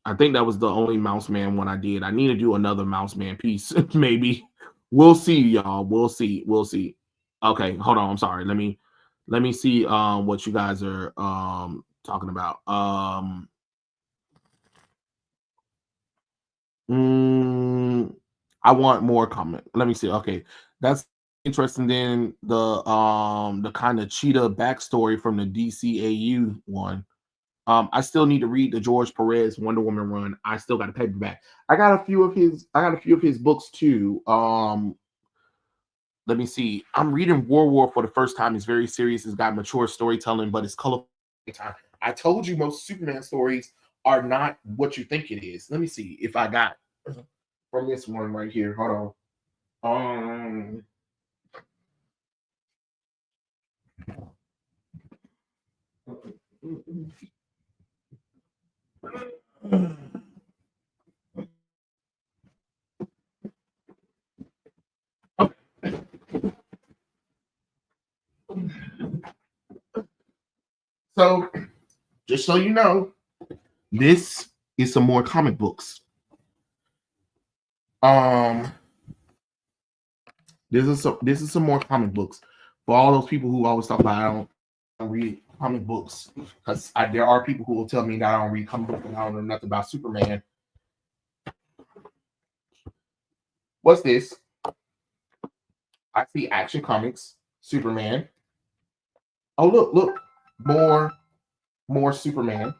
I think that was the only Mouse Man one I did. I need to do another Mouse Man piece, maybe. We'll see, y'all. We'll see. We'll see. Okay, hold on. I'm sorry. Let me see what you guys are talking about. I want more comment. Let me see. Okay, that's interesting. Then the kind of cheetah backstory from the DCAU one. I still need to read the George Perez Wonder Woman run. I still got a paperback. I got a few of his. I got a few of his books too. Let me see. I'm reading War War for the first time. It's very serious. It's got mature storytelling, but it's colorful. I told you most Superman stories are not what you think it is. Let me see if I got from this one right here. Hold on. So, just so you know, this is some more comic books. Um, this is some more comic books for all those people who always talk about I don't read comic books because there are people who will tell me that I don't read comic books and I don't know nothing about Superman. What's this? I see Action Comics, Superman. Oh look, more Superman,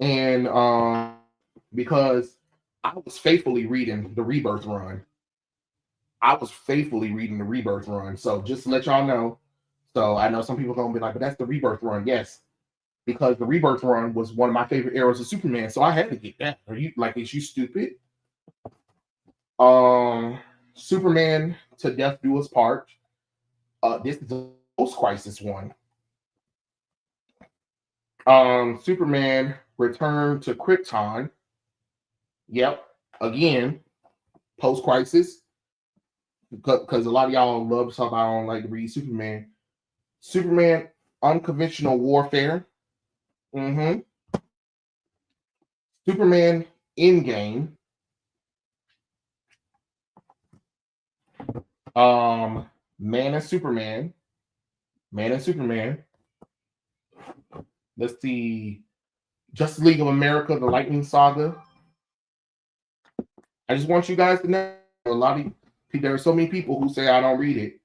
and because I was faithfully reading the Rebirth run. I was faithfully reading the Rebirth run. So just to let y'all know. So I know some people are gonna be like, but that's the Rebirth run. Yes, because the Rebirth run was one of my favorite eras of Superman. So I had to get that. Are you like, is you stupid? Superman to Death Do Us Part. This is the post crisis one. Superman Return to Krypton. Yep. Again, post crisis. Because a lot of y'all love to talk about I don't like to read Superman. Superman Unconventional Warfare. Mm-hmm. Superman Endgame. Man and Superman. Man and Superman. Let's see. Justice League of America, the Lightning Saga. I just want you guys to know a lot of there are so many people who say I don't read it.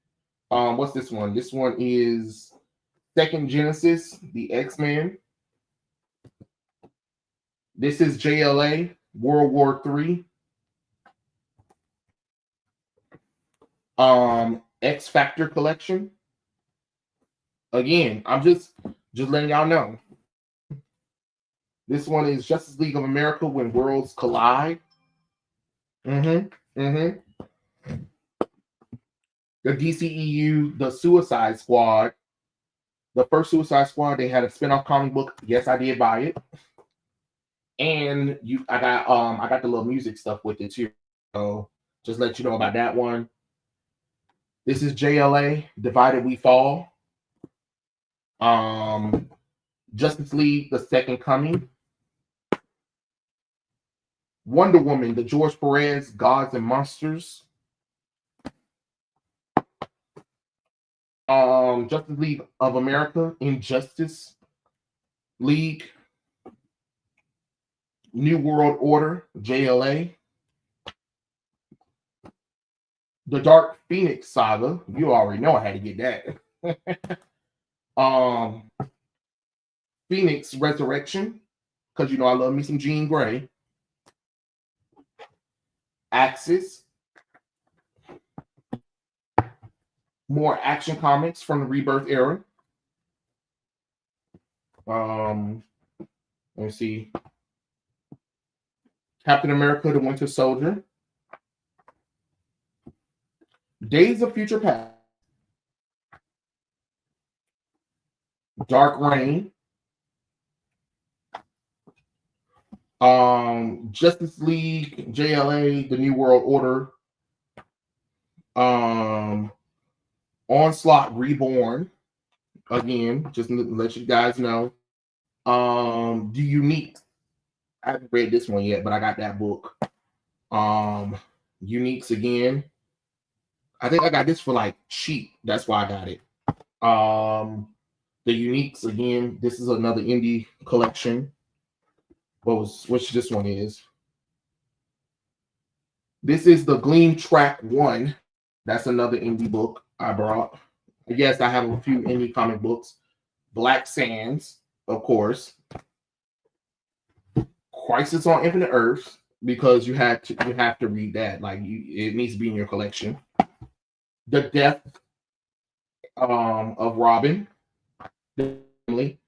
What's this one? This one is Second Genesis, the X-Men. This is JLA, World War III. X Factor collection. Again, I'm just letting y'all know. This one is Justice League of America When Worlds Collide. Mm-hmm. Mm-hmm. the DCEU, the Suicide Squad, the first Suicide Squad, they had a spin-off comic book. Yes, I did buy it. And I got the little music stuff with it too. So just let you know about that one. This is JLA, Divided We Fall. Justice League, The Second Coming. Wonder Woman, the George Perez, Gods and Monsters. Justice League of America, Injustice League. New World Order, JLA. The Dark Phoenix Saga. You already know I had to get that. Phoenix Resurrection, because you know I love me some Jean Grey. Axis. More Action Comics from the Rebirth era. Let me see. Captain America, the Winter Soldier. Days of Future Past. Dark Reign. Justice League, JLA, the New World Order. Onslaught Reborn. Again, just to let you guys know. The Unique. I haven't read this one yet, but I got that book. Uniques again. I think I got this for like cheap. That's why I got it. The Uniques again. This is another indie collection. Which this one is? This is the Gleam Track 1. That's another indie book I brought. Yes, I have a few indie comic books. Black Sands, of course. Crisis on Infinite Earths, because you have to read that. Like it needs to be in your collection. The Death of Robin. Definitely.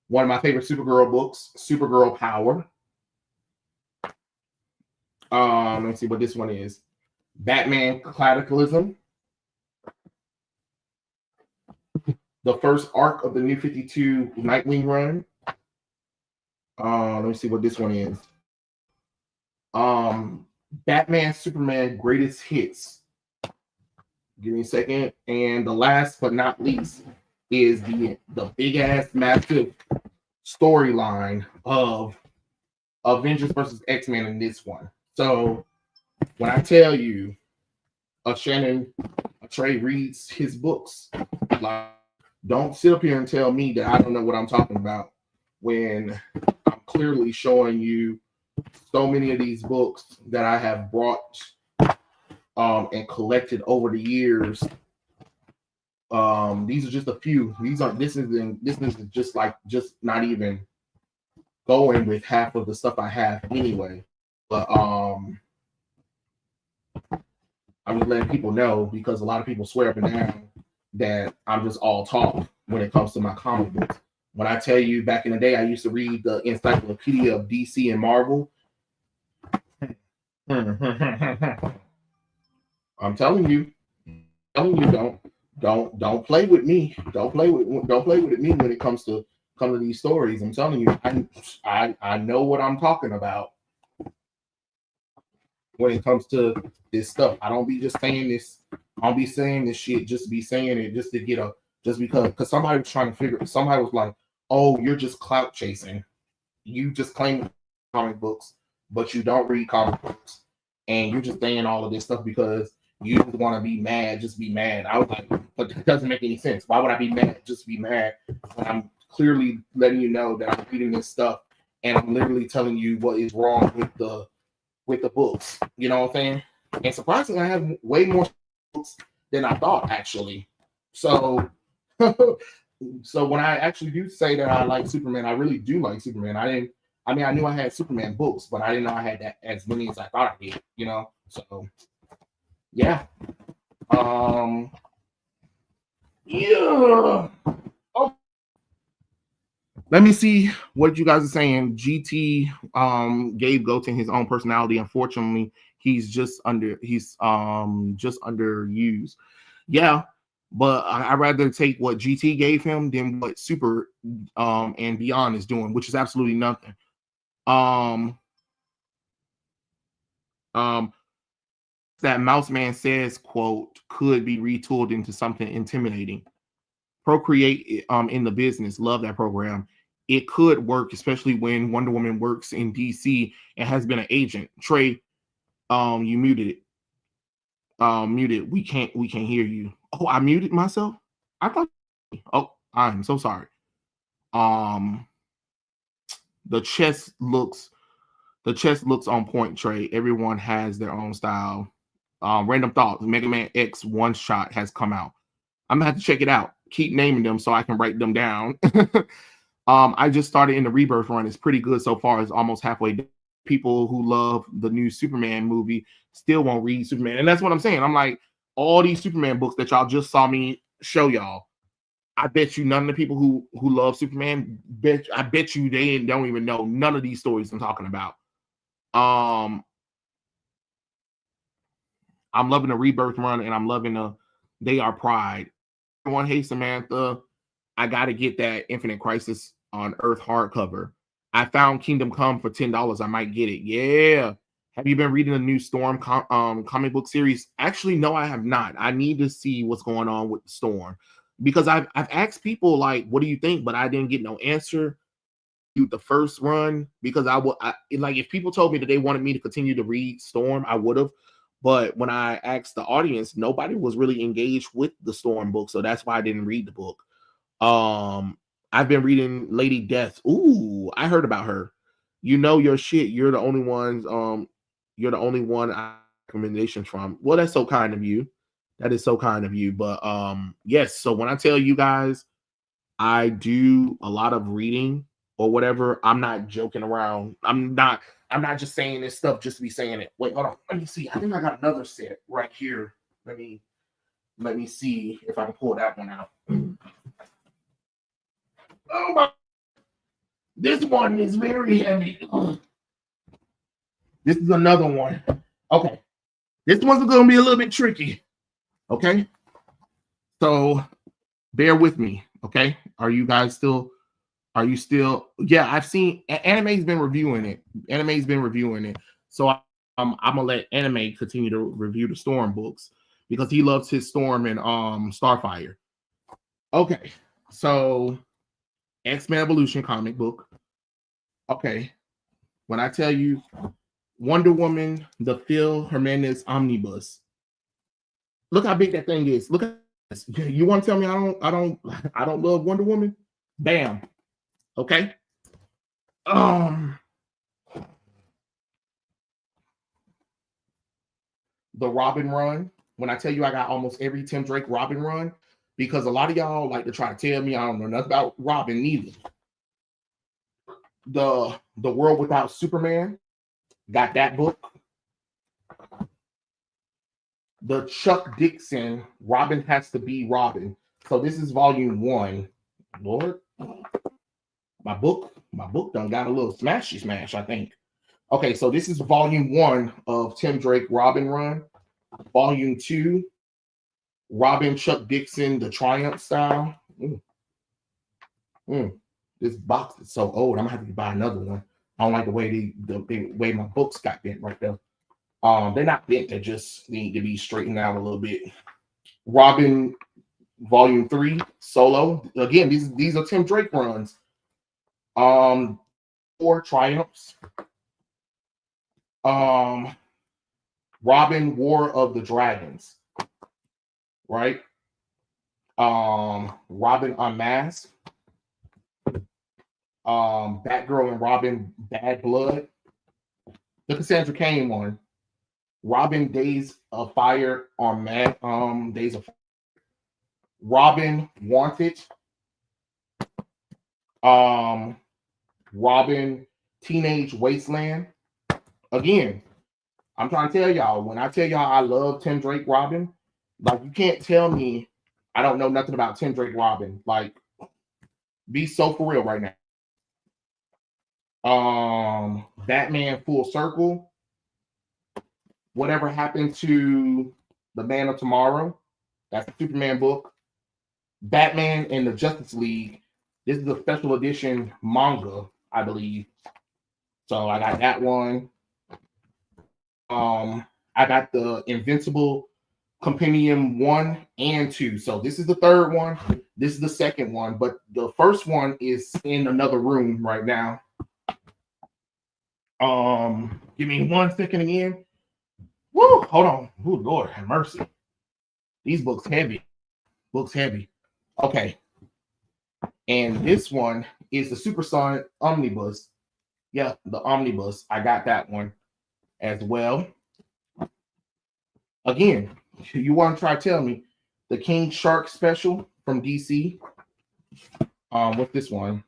One of my favorite Supergirl books, Supergirl Power. Let's see what this one is. Batman Cataclysm. The first arc of the New 52 Nightwing run. Let me see what this one is. Batman Superman Greatest Hits. Give me a second. And the last but not least is the big ass massive storyline of Avengers versus X-Men in this one. So when I tell you Trey reads his books, like, don't sit up here and tell me that I don't know what I'm talking about when I'm clearly showing you so many of these books that I have brought and collected over the years. These are just a few. This is just not even going with half of the stuff I have anyway. But I'm just letting people know, because a lot of people swear up and down that I'm just all talk when it comes to my comic books. When I tell you back in the day, I used to read the Encyclopedia of DC and Marvel. I'm telling you, don't play with me. Don't play with me when it comes to these stories. I'm telling you, I know what I'm talking about when it comes to this stuff. I don't be just saying this. I don't be saying this shit just to be saying it just to get just because somebody was trying to figure. Somebody was like, "Oh, you're just clout chasing. You just claim comic books, but you don't read comic books, and you're just saying all of this stuff because you just want to be mad. Just be mad." I was like, "But that doesn't make any sense. Why would I be mad? Just be mad when I'm clearly letting you know that I'm reading this stuff, and I'm literally telling you what is wrong with the books." You know what I'm saying? And surprisingly, I have way more books than I thought, actually. So, so when I actually do say that I like Superman, I really do like Superman. I knew I had Superman books, but I didn't know I had that as many as I thought I did, you know? So, yeah. Yeah. Oh. Let me see what you guys are saying. GT gave Goten his own personality. Unfortunately, he's just underused. Yeah, but I'd rather take what GT gave him than what Super and Beyond is doing, which is absolutely nothing. That Mouse Man says, quote, could be retooled into something intimidating. Procreate in the business, love that program. It could work, especially when Wonder Woman works in DC and has been an agent. Trey, you muted it. Muted. We can't hear you. Oh, I muted myself. I thought. Oh, I'm so sorry. The chest looks on point, Trey. Everyone has their own style. Random thoughts. Mega Man X One Shot has come out. I'm gonna have to check it out. Keep naming them so I can write them down. I just started in the Rebirth run. It's pretty good so far. It's almost halfway done. People who love the new Superman movie still won't read Superman. And that's what I'm saying. I'm like, all these Superman books that y'all just saw me show y'all, I bet you none of the people who love Superman, I bet you they don't even know none of these stories I'm talking about. I'm loving the Rebirth run, and I'm loving the They Are Pride. Everyone, hey Samantha, I got to get that Infinite Crisis on Earth hardcover. I found Kingdom Come for $10. I might get it. Yeah. Have you been reading the new Storm comic book series? Actually, no, I have not. I need to see what's going on with Storm, because I've asked people like, what do you think? But I didn't get no answer to the first run, because I like, if people told me that they wanted me to continue to read Storm, I would have. But when I asked the audience, nobody was really engaged with the Storm book, so that's why I didn't read the book. I've been reading Lady Death. Ooh, I heard about her. You know your shit. You're the only ones. You're the only one I recommendations from. Well, that's so kind of you. That is so kind of you. But yes. So when I tell you guys, I do a lot of reading or whatever, I'm not joking around. I'm not just saying this stuff just to be saying it. Wait, hold on. Let me see. I think I got another set right here. Let me see if I can pull that one out. Oh my! This one is very heavy. This is another one. Okay, this one's going to be a little bit tricky. Okay, so bear with me. Okay, are you still? Yeah, I've seen Anime's been reviewing it. So I'm gonna let Anime continue to review the Storm books because he loves his Storm and Starfire. Okay, so X-Men Evolution comic book. Okay, when I tell you Wonder Woman, the Phil Hernandez omnibus, look how big that thing is. Look at this. You want to tell me I don't love Wonder Woman? Bam. Okay. The Robin run. When I tell you I got almost every Tim Drake Robin run, because a lot of y'all like to try to tell me I don't know nothing about Robin neither. The World Without Superman, got that book. The Chuck Dixon Robin Has to Be Robin. So this is volume 1. Lord, my book done got a little smashy smash, I think. Okay, so this is volume 1 of Tim Drake Robin run. Volume 2, Robin Chuck Dixon, the Triumph style. This box is so old. I'm gonna have to buy another one. I don't like the way the way my books got bent right there. They're not bent. They just need to be straightened out a little bit. Robin, Volume 3, solo. Again, these are Tim Drake runs. 4 Triumphs. Robin, War of the Dragons. Right? Robin Unmasked. Batgirl and Robin, Bad Blood. The Cassandra Cain one. Robin, Days of Fire on Days of Fire. Robin, Wanted. Robin, Teenage Wasteland. Again, I'm trying to tell y'all, when I tell y'all I love Tim Drake Robin, like, you can't tell me I don't know nothing about Tim Drake Robin. Like, be so for real right now. Batman Full Circle. Whatever Happened to the Man of Tomorrow. That's a Superman book. Batman and the Justice League. This is a special edition manga, I believe. So I got that one. I got the Invincible Compendium 1 and 2. So this is the third one. This is the second one, but the first one is in another room right now. Give me 1 second again. Woo, hold on. Oh, Lord have mercy. These books heavy. Books heavy. Okay. And this one is the Supersonic Omnibus. Yeah, the Omnibus. I got that one as well. Again, you want to try to tell me the King Shark special from DC? What's this one?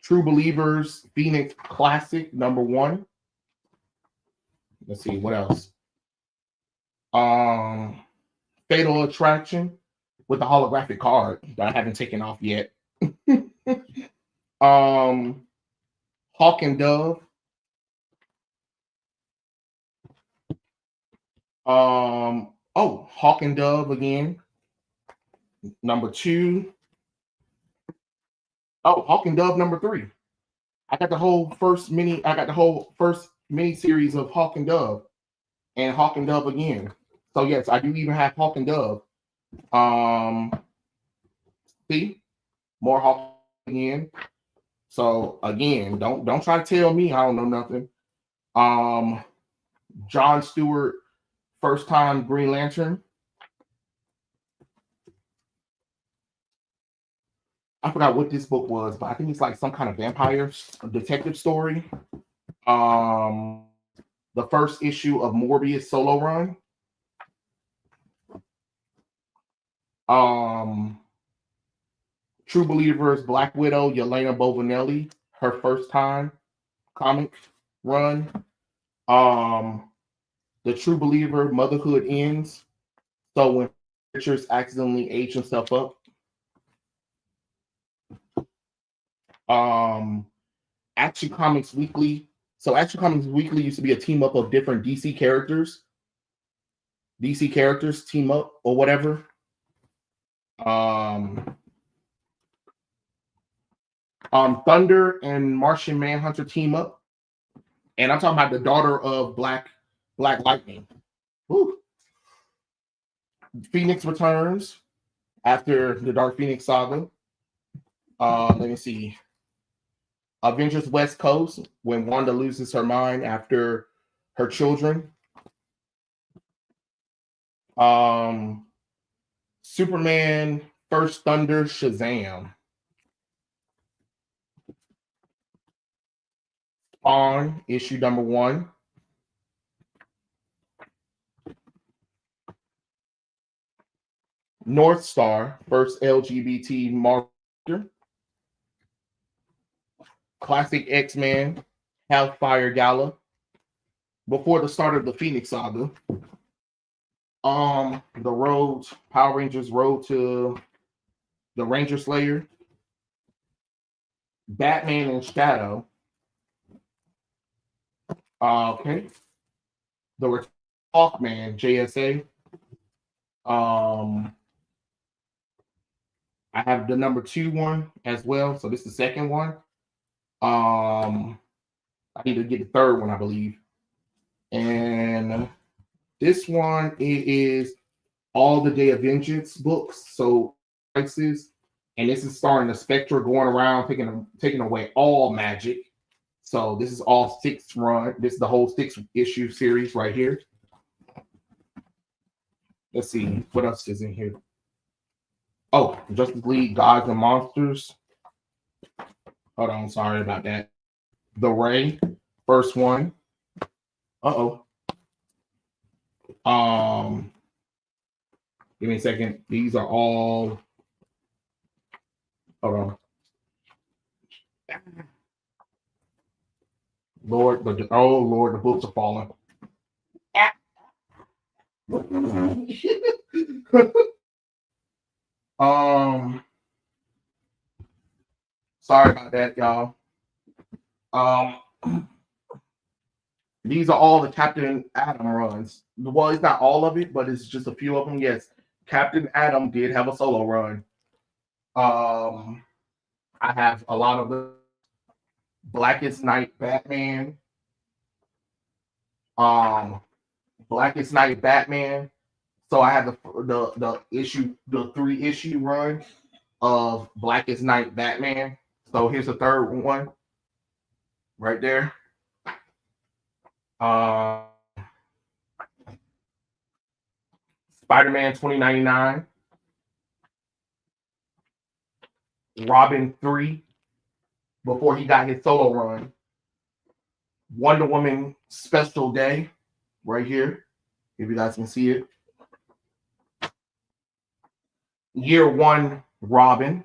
True Believers Phoenix Classic #1. Let's see what else. Fatal Attraction with the holographic card that I haven't taken off yet. Hawk and Dove. Hawk and Dove again. #2. Oh, Hawk and Dove #3. I got the whole first mini series of Hawk and Dove and Hawk and Dove again. So yes, I do even have Hawk and Dove. See, more Hawk again. So again, don't try to tell me I don't know nothing. John Stewart, first time Green Lantern. I forgot what this book was, but I think it's like some kind of vampire detective story. The first issue of Morbius solo run. True Believers, Black Widow, Yelena Bovinelli, her first time comic run. The True Believer, Motherhood Ends. So when Richards accidentally aged himself up. Action Comics Weekly. So Action Comics Weekly used to be a team up of different DC characters. DC characters team up or whatever. Thunder and Martian Manhunter team up. And I'm talking about the daughter of Black Lightning. Woo. Phoenix returns after the Dark Phoenix saga. Let me see. Avengers West Coast, when Wanda loses her mind after her children. Superman First Thunder Shazam. Spawn, issue #1. North Star, first LGBT martyr. Classic X-Men, Hellfire Gala. Before the start of the Phoenix saga. The Road, Power Rangers Road to the Ranger Slayer. Batman and Shadow. Okay. The Hawkman, JSA. I have the #2 one as well. So this is the second one. I need to get the third one, I believe. And this one is all the Day of Vengeance books. So prices, and this is starring the Spectre going around taking away all magic. So this is all 6 run. This is the whole 6-issue series right here. Let's see what else is in here. Oh, Justice League Gods and Monsters. Hold on, sorry about that. The Ray, first one. Give me a second. These are all. Hold on. Lord, the books are falling. Sorry about that, y'all. These are all the Captain Atom runs. Well, it's not all of it, but it's just a few of them. Yes, Captain Atom did have a solo run. Um, I have a lot of the Blackest Night Batman. Um, Blackest Night Batman. So I have the issue, the 3-issue run of Blackest Night Batman. So here's the third one right there. Uh, Spider-Man 2099. Robin 3 before he got his solo run. Wonder Woman Special Day right here, if you guys can see it. Year 1 Robin.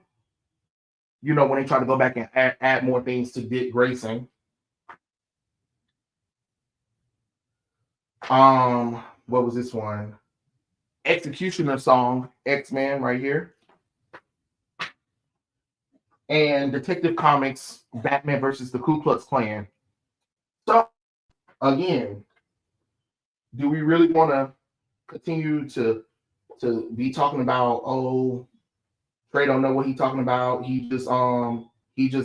You know, when they try to go back and add more things to Dick Grayson. What was this one? Executioner Song, X-Men right here. And Detective Comics, Batman versus the Ku Klux Klan. So, again, do we really want to continue to be talking about, oh, Trey don't know what he's talking about. He just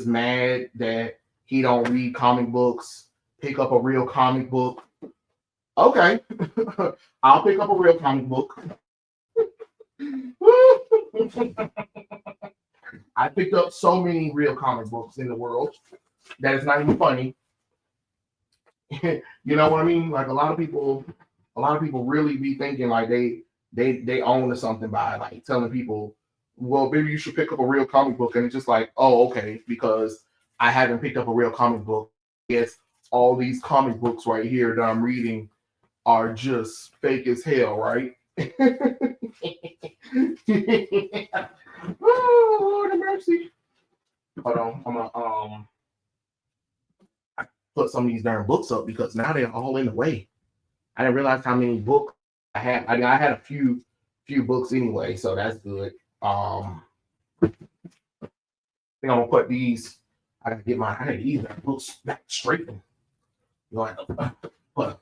mad that he don't read comic books. Pick up a real comic book. Okay, I'll pick up a real comic book. I picked up so many real comic books in the world that it's not even funny. You know what I mean? Like a lot of people really be thinking like they own something by like telling people, well, maybe you should pick up a real comic book, and it's just like, oh, okay, because I haven't picked up a real comic book. Yes, all these comic books right here that I'm reading are just fake as hell, right? Oh, Lord have mercy. Hold on, I'm gonna put some of these darn books up because now they're all in the way. I didn't realize how many books I had. I mean, I had a few books anyway, so that's good. I think I'm gonna put these. I gotta get these books back straight. You know, I have to put a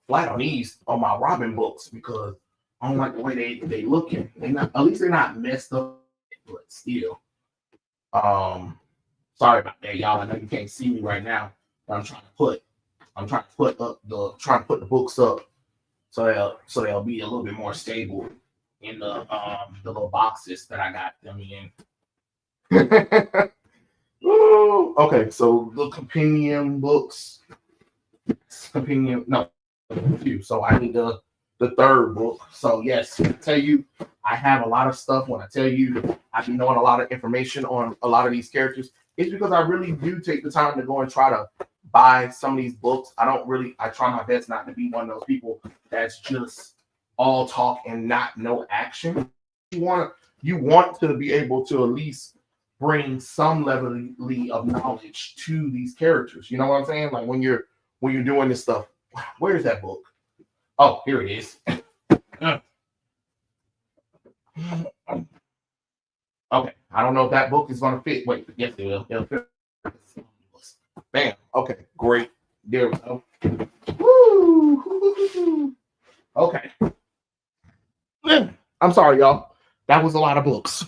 flat on these on my Robin books because I don't like the way they looking. They not, at least they're not messed up, but still. Sorry about that, y'all. I know you can't see me right now, but I'm trying to put the books up so they'll be a little bit more stable in the little boxes that I got them in. Ooh, okay, so the compendium books. Compendium, no, so I need the third book. So yes, I tell you, I have a lot of stuff. When I tell you I've been knowing a lot of information on a lot of these characters, it's because I really do take the time to go and try to buy some of these books. I try my best not to be one of those people that's just all talk and not no action. You want to be able to at least bring some level of knowledge to these characters. You know what I'm saying? Like when you're doing this stuff. Where's that book? Oh, here it is. Okay, I don't know if that book is gonna fit. Wait, yes, it will. It'll fit. Bam. Okay, great. There we go. Woo! Okay. I'm sorry, y'all. That was a lot of books.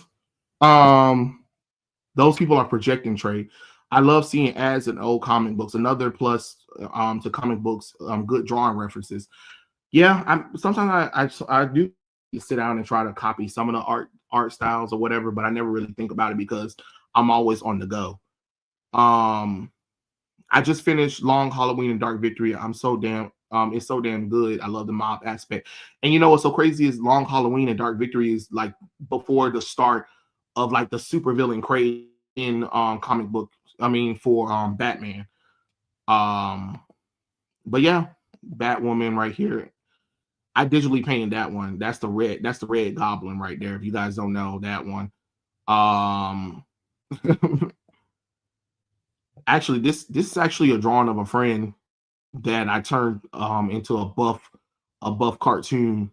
Those people are projecting trade. I love seeing ads in old comic books. Another plus to comic books, good drawing references. Yeah, sometimes I do sit down and try to copy some of the art styles or whatever, but I never really think about it because I'm always on the go. I just finished Long Halloween and Dark Victory. It's so damn good. I love the mob aspect. And you know what's so crazy is Long Halloween and Dark Victory is like before the start of like the supervillain craze in comic book. I mean for Batman. But yeah, Batwoman right here. I digitally painted that one. That's the red goblin right there. If you guys don't know that one. Actually, this is actually a drawing of a friend that I turned into a buff cartoon.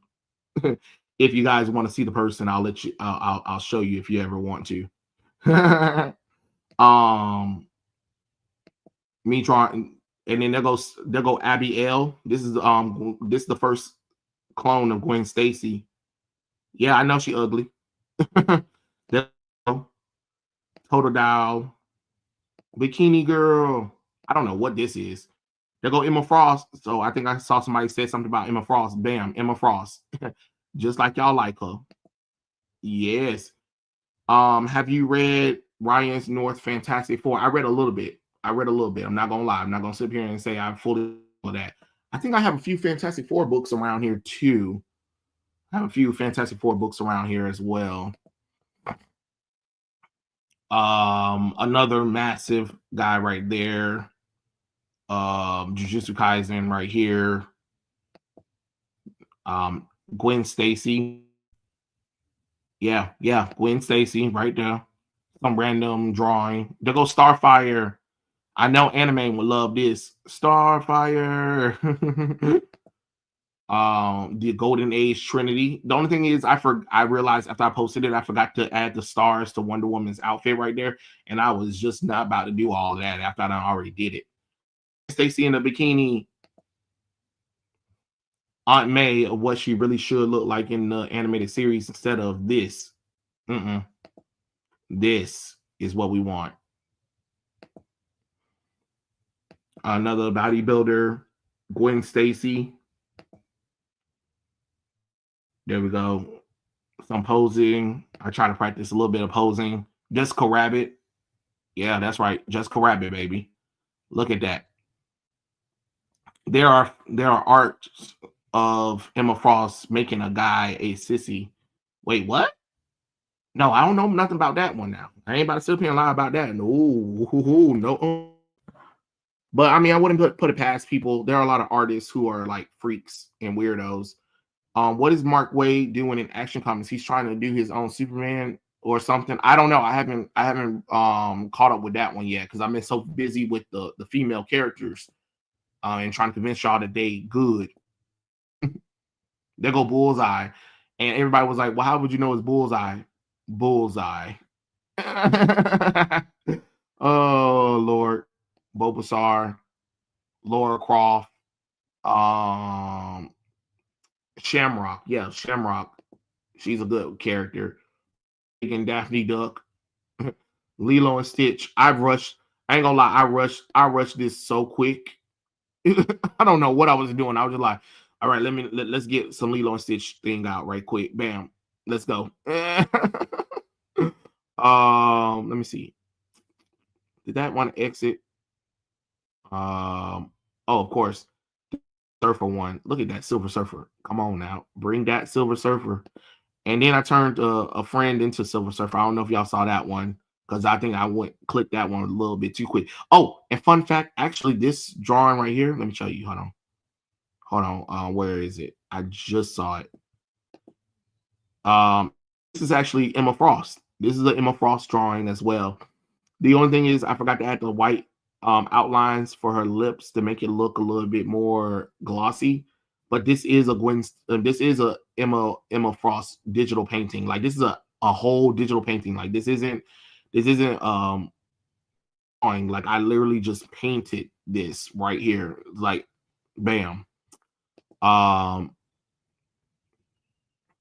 If you guys want to see the person, I'll show you if you ever want to. Me drawing And then there go Abby L. This is the first clone of Gwen Stacy. Yeah, I know she ugly. There go Totodile, Bikini Girl. I don't know what this is. There go Emma Frost. So I think I saw somebody say something about Emma Frost. Bam, Emma Frost. Just like y'all like her. Yes. Have you read Ryan's North Fantastic Four? I read a little bit. I'm not gonna lie. I'm not gonna sit here and say I fully know that. I think I have a few Fantastic Four books around here too. I have a few Fantastic Four books around here as well. Another massive guy right there. Jujutsu Kaisen right here. Gwen Stacy. Yeah, Gwen Stacy right there. Some random drawing. There goes Starfire. I know anime would love this. Starfire. The Golden Age Trinity. The only thing is I realized after I posted it, I forgot to add the stars to Wonder Woman's outfit right there. And I was just not about to do all that after I already did it. Stacy in a bikini. Aunt May of what she really should look like in the animated series instead of this. This is what we want. Another bodybuilder, Gwen Stacy. There we go. Some posing. I try to practice a little bit of posing. Jessica Rabbit. Yeah, that's right. Jessica Rabbit, baby. Look at that. There are arts of Emma Frost making a guy a sissy. Wait, what? No, I don't know nothing about that one now. I ain't about to sit here and lie about that. No. But I mean, I wouldn't put it past people. There are a lot of artists who are like freaks and weirdos. What is Mark Waid doing in Action Comics? He's trying to do his own Superman or something. I don't know. I haven't caught up with that one yet because I've been so busy with the female characters and trying to convince y'all that they good. There go Bullseye. And everybody was like, well, how would you know it's Bullseye? Bullseye. Oh, Lord. Bulbasaur. Laura Croft. Shamrock. Yeah, Shamrock. She's a good character. And Daphne Duck. Lilo and Stitch. I ain't gonna lie, I rushed this so quick. I don't know what I was doing. I was just like, all right, let's get some Lilo and Stitch thing out right quick. Bam. Let's go. Let me see. Did that one exit? Oh, of course. Surfer one. Look at that Silver Surfer. Come on now. Bring that Silver Surfer. And then I turned a friend into Silver Surfer. I don't know if y'all saw that one because I think I clicked that one a little bit too quick. Oh, and fun fact, actually, this drawing right here, let me show you. Hold on. Where is it? I just saw it. This is actually Emma Frost. This is an Emma Frost drawing as well. The only thing is I forgot to add the white outlines for her lips to make it look a little bit more glossy. But this is a Emma Frost digital painting. Like this is a whole digital painting. Like this isn't drawing. Like I literally just painted this right here. Like bam.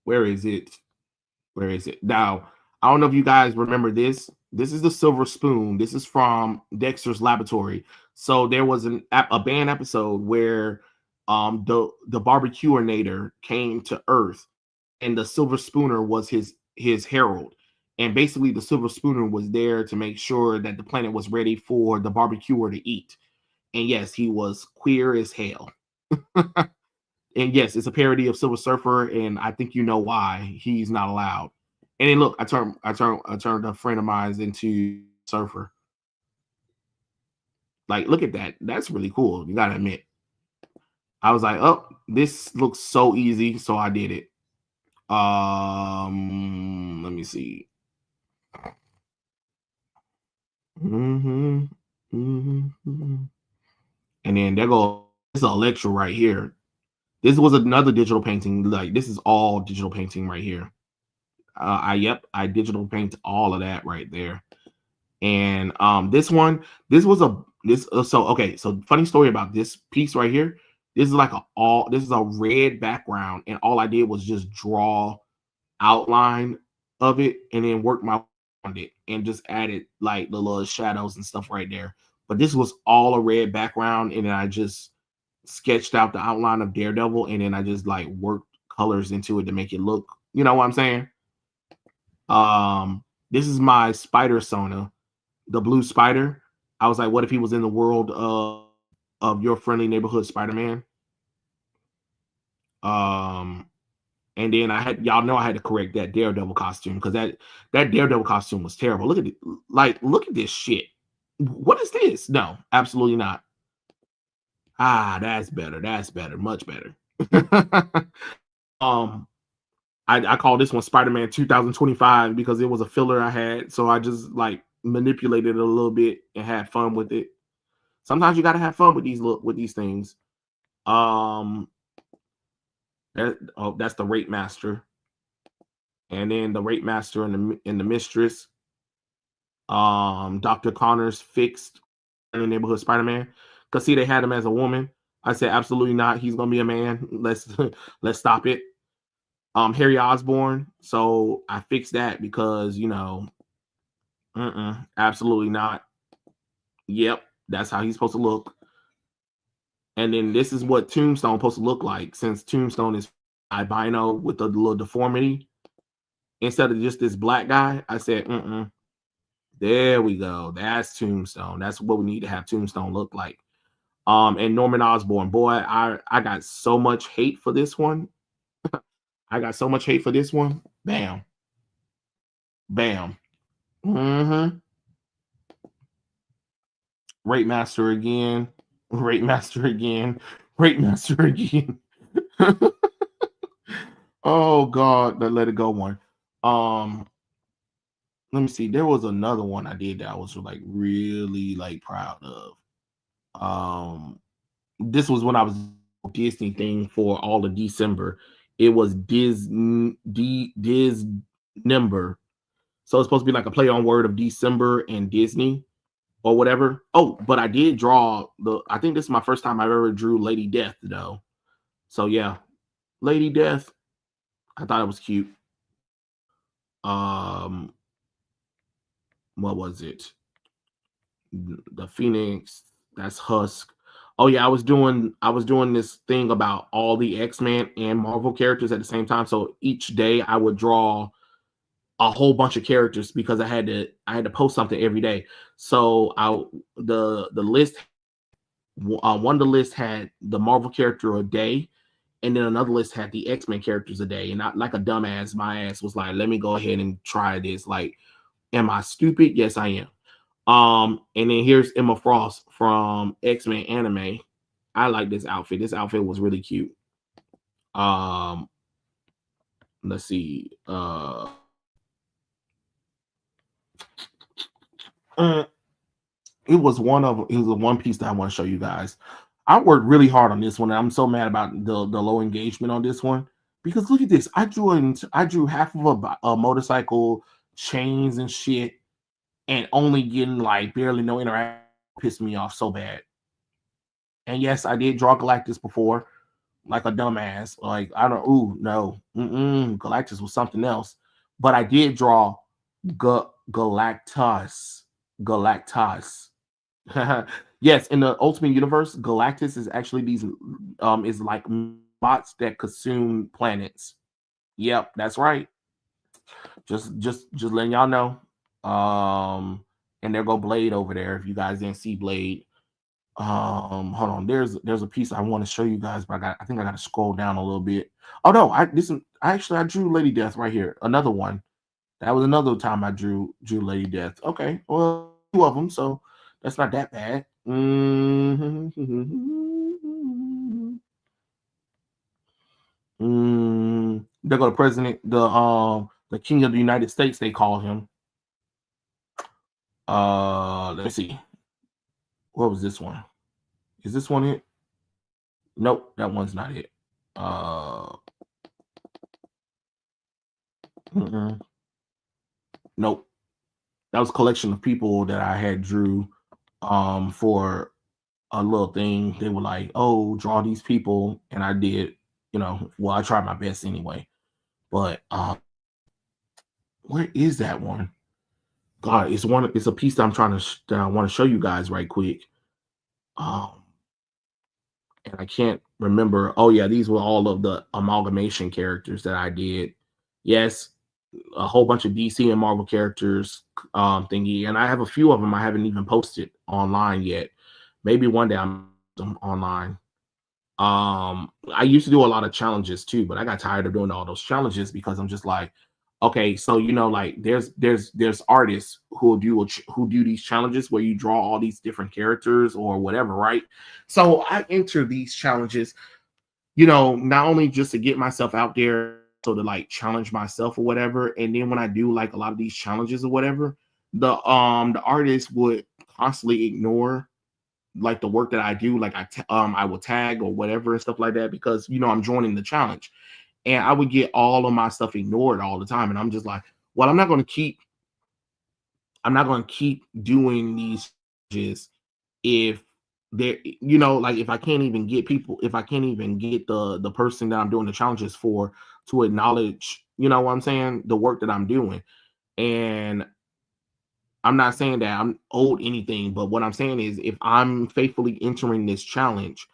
Where is it? Now, I don't know if you guys remember this. This is the Silver Spoon. This is from Dexter's Laboratory. So there was a band episode where the barbecuinator came to Earth, and the Silver Spooner was his herald. And basically, the Silver Spooner was there to make sure that the planet was ready for the barbecuer to eat. And yes, he was queer as hell. And yes, it's a parody of Silver Surfer, and I think you know why he's not allowed. And then look, I turned a friend of mine into Surfer. Like, look at that. That's really cool. You gotta admit. I was like, oh, this looks so easy, so I did it. Let me see. And then there goes this Electro right here. This was another digital painting. Like this is all digital painting right here. I digital paint all of that right there. And this was This so okay. So funny story about this piece right here. This is like this is a red background, and all I did was just draw outline of it and then work my on it and just added like the little shadows and stuff right there. But this was all a red background, and then I just sketched out the outline of Daredevil, and then I just like worked colors into it to make it look, you know what I'm saying? This is my spider Sona, the blue spider. I was like, what if he was in the world of your friendly neighborhood Spider-Man? Um, and then I had y'all know I had to correct that Daredevil costume because that Daredevil costume was terrible. Look at it, like look at this shit. What is this? No, absolutely not. Ah, that's better. That's better. Much better. um, I call this one Spider-Man 2025 because it was a filler I had, so I just like manipulated it a little bit and had fun with it. Sometimes you gotta have fun with these things. Um, that's the Rape Master, and then the Rape Master and the Mistress. Dr. Connors fixed in the neighborhood Spider-Man because see they had him as a woman. I said absolutely not. He's gonna be a man. Let's stop it. Harry Osborn. So I fixed that because absolutely not. Yep, that's how he's supposed to look. And then this is what Tombstone supposed to look like, since Tombstone is albino with a little deformity. Instead of just this black guy, I said, there we go. That's Tombstone. That's what we need to have Tombstone look like. And Norman Osborn, boy, I got so much hate for this one. I got so much hate for this one. Bam. Bam. Mm-hmm. Rape Master again. Rape Master again. Rape Master again. Oh God, the Let It Go one. Let me see. There was another one I did that I was like really like proud of. This was when I was Disney thing for all of December. It was Disnumber. So it's supposed to be like a play on word of December and Disney or whatever. Oh, but I did draw I think this is my first time I've ever drew Lady Death though. So yeah, Lady Death. I thought it was cute. What was it? The Phoenix. That's Husk. Oh yeah, I was doing this thing about all the X-Men and Marvel characters at the same time. So each day I would draw a whole bunch of characters because I had to post something every day. So the list one of the lists had the Marvel character a day, and then another list had the X-Men characters a day. And not like a dumbass, my ass was like, let me go ahead and try this. Like, am I stupid? Yes, I am. And then here's Emma Frost from X-Men anime. I like this outfit. This outfit was really cute. Let's see. It was a one piece that I want to show you guys. I worked really hard on this one, and I'm so mad about the low engagement on this one because look at this. I drew half of a motorcycle, chains and shit, and only getting like barely no interaction. Pissed me off so bad. And yes, I did draw Galactus before, like a dumbass. Like I don't. Ooh, no. Galactus was something else. But I did draw Galactus. Galactus. Yes, in the Ultimate Universe, Galactus is actually these is like bots that consume planets. Yep, that's right. Just letting y'all know. And there go Blade over there. If you guys didn't see Blade, hold on. There's a piece I want to show you guys, but I think I got to scroll down a little bit. Oh no, I drew Lady Death right here. Another one. That was another time I drew Lady Death. Okay, well, two of them, so that's not that bad. They go to president, the king of the United States. They call him. Let's see. What was this one? Is this one it? Nope, that one's not it. Nope. That was a collection of people that I had drew for a little thing. They were like, "Oh, draw these people," and I did. Well, I tried my best anyway. But where is that one? God, it's one. It's a piece that I'm trying to that I want to show you guys right quick. Um, and I can't remember. Oh yeah, these were all of the amalgamation characters that I did. Yes, a whole bunch of DC and Marvel characters thingy, and I have a few of them I haven't even posted online yet. Maybe one day I'm online. I used to do a lot of challenges too, but I got tired of doing all those challenges because I'm just like, okay, so like there's artists who do these challenges where you draw all these different characters or whatever, right? So I enter these challenges, not only just to get myself out there, so to like challenge myself or whatever. And then when I do like a lot of these challenges or whatever, the artist would constantly ignore like the work that I do, like I will tag or whatever and stuff like that because I'm joining the challenge, and I would get all of my stuff ignored all the time, and I'm just like, well, I'm not going to keep doing these challenges if there, like if I can't even get people, if I can't even get the person that I'm doing the challenges for to acknowledge, what I'm saying, the work that I'm doing. And I'm not saying that I'm owed anything, but what I'm saying is if I'm faithfully entering this challenge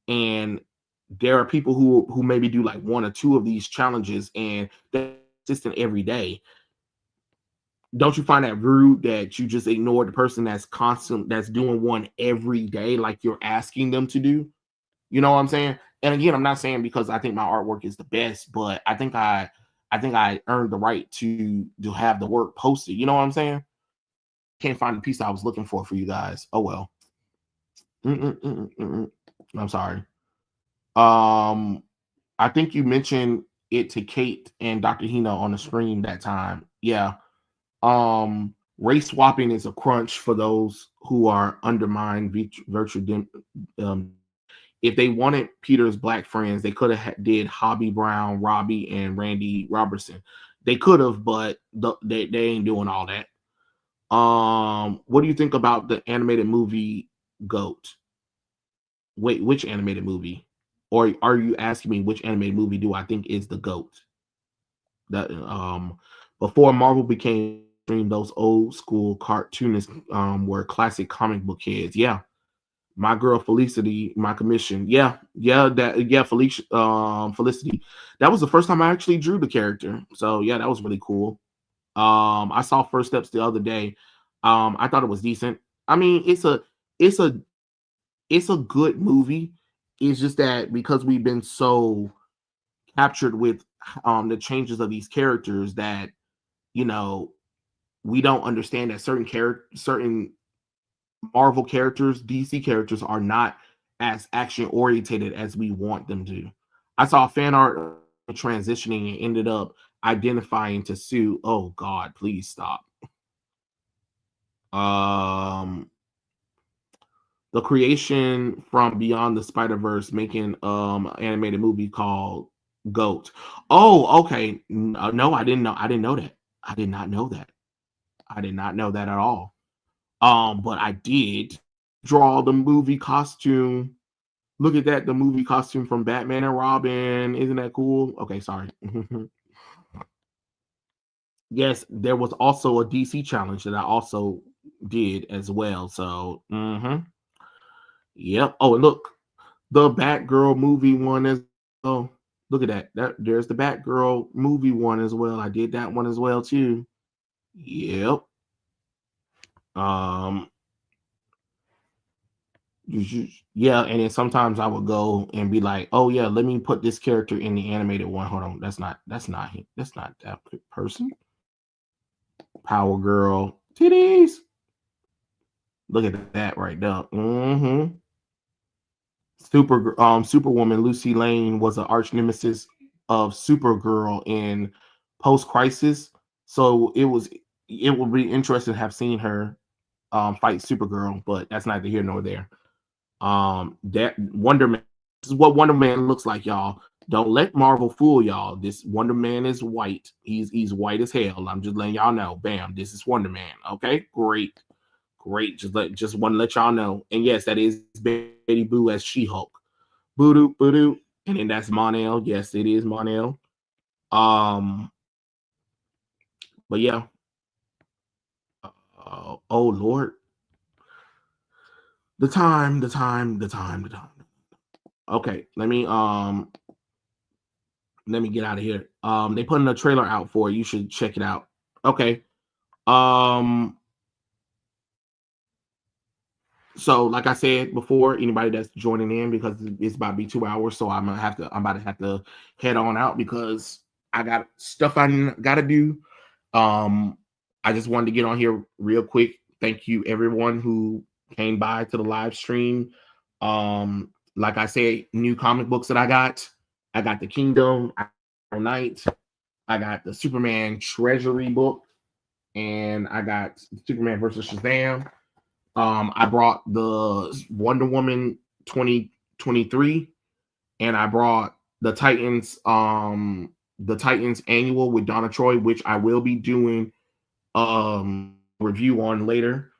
and there are people who maybe do like one or two of these challenges and they're consistent every day, don't you find that rude that you just ignore the person that's doing one every day like you're asking them to do? You know what I'm saying? And again, I'm not saying because I think my artwork is the best, but I think I earned the right to have the work posted. You know what I'm saying? Can't find the piece I was looking for you guys. Oh well. I'm sorry. I think you mentioned it to Kate and Dr. Hino on the screen that time. Yeah. Race swapping is a crunch for those who are undermined virtue. If they wanted Peter's black friends, they could have did Hobby Brown, Robbie, and Randy Robertson. They could have, but they ain't doing all that. What do you think about the animated movie Goat? Wait, which animated movie? Or are you asking me which animated movie do I think is the GOAT? That before Marvel became those old school cartoonists were classic comic book kids. Yeah. My girl Felicity, my commission. Yeah, Felicity. That was the first time I actually drew the character. So yeah, that was really cool. I saw First Steps the other day. I thought it was decent. I mean, it's a good movie. It's just that because we've been so captured with the changes of these characters that we don't understand that certain Marvel characters, DC characters are not as action oriented as we want them to. I saw fan art transitioning and ended up identifying to Sue. Oh God, please stop. The creation from Beyond the Spider-Verse making animated movie called Goat. Oh, okay. No, I didn't know. I didn't know that. I did not know that. I did not know that at all. But I did draw the movie costume. Look at that, the movie costume from Batman and Robin. Isn't that cool? Okay, sorry. Yes, there was also a DC challenge that I also did as well. So, yep. Oh, and look, the Batgirl movie one as well. Look at that. There's the Batgirl movie one as well. I did that one as well too. Yep. Yeah, and then sometimes I would go and be like, "Oh yeah, let me put this character in the animated one." Hold on, that's not that person. Power Girl titties. Look at that right there. Superwoman Lucy Lane was an arch nemesis of Supergirl in Post Crisis, so it would be interesting to have seen her fight Supergirl, but that's neither here nor there. That Wonder Man, this is what Wonder Man looks like, y'all. Don't let Marvel fool y'all. This Wonder Man is white. He's white as hell. I'm just letting y'all know. Bam, this is Wonder Man. Okay, great, Great. Just want to let y'all know. And yes, that is Betty Boo as She-Hulk. Boo doo. And then that's Mon-El. Yes, it is Mon-El. But yeah. Oh Lord. The time. Okay, let me get out of here. They putting a trailer out for it. You should check it out. Okay. So like I said before, anybody that's joining in, because it's about to be 2 hours, so I'm about to have to head on out because I got stuff I gotta do. I just wanted to get on here real quick. Thank you everyone who came by to the live stream. Like I said, new comic books that I got. I got the Kingdom Night. I got the Superman Treasury book, and I got Superman versus Shazam. I brought the Wonder Woman 2023, and I brought the Titans annual with Donna Troy, which I will be doing review on later.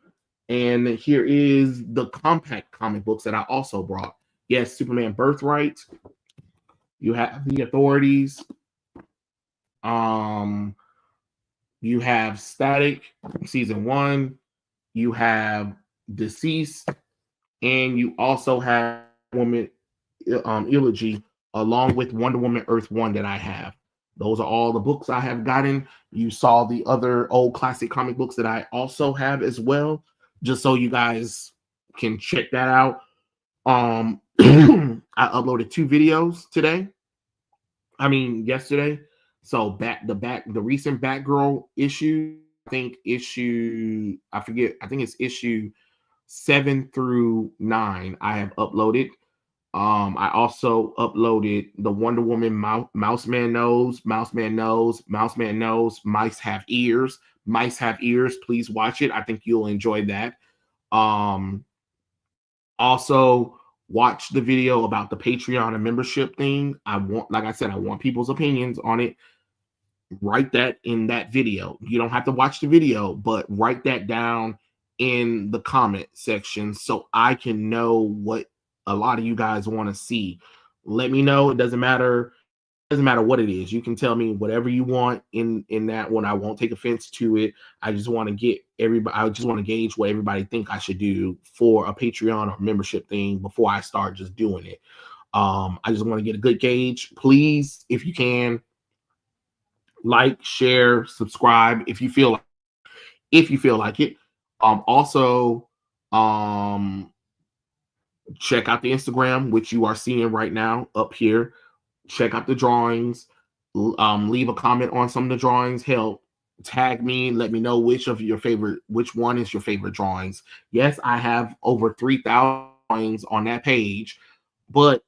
And here is the compact comic books that I also brought. Yes, Superman Birthright. You have the Authorities. You have Static season 1. You have Deceased, and you also have Woman Eulogy, along with Wonder Woman Earth 1 that I have. Those are all the books I have gotten. You saw the other old classic comic books that I also have as well, just so you guys can check that out. I uploaded 2 videos yesterday. So the recent Batgirl issue, I think it's issue 7 through 9 I have uploaded. I also uploaded the Wonder Woman Mouse Man Knows, Mice Have Ears. Mice Have Ears. Please watch it. I think you'll enjoy that. Also watch the video about the Patreon and membership thing. Like I said, I want people's opinions on it. Write that in that video. You don't have to watch the video, but write that down in the comment section so I can know what a lot of you guys want to see. Let me know. It doesn't matter what it is. You can tell me whatever you want in that one. I won't take offense to it. I just want to gauge what everybody think I should do for a Patreon or membership thing before I start just doing it. I just want to get a good gauge. Please, if you can, like, share, subscribe if you feel like it. Also, check out the Instagram, which you are seeing right now up here. Check out the drawings. Leave a comment on some of the drawings. Hell, tag me. Let me know which one is your favorite drawings. Yes, I have over 3,000 drawings on that page, but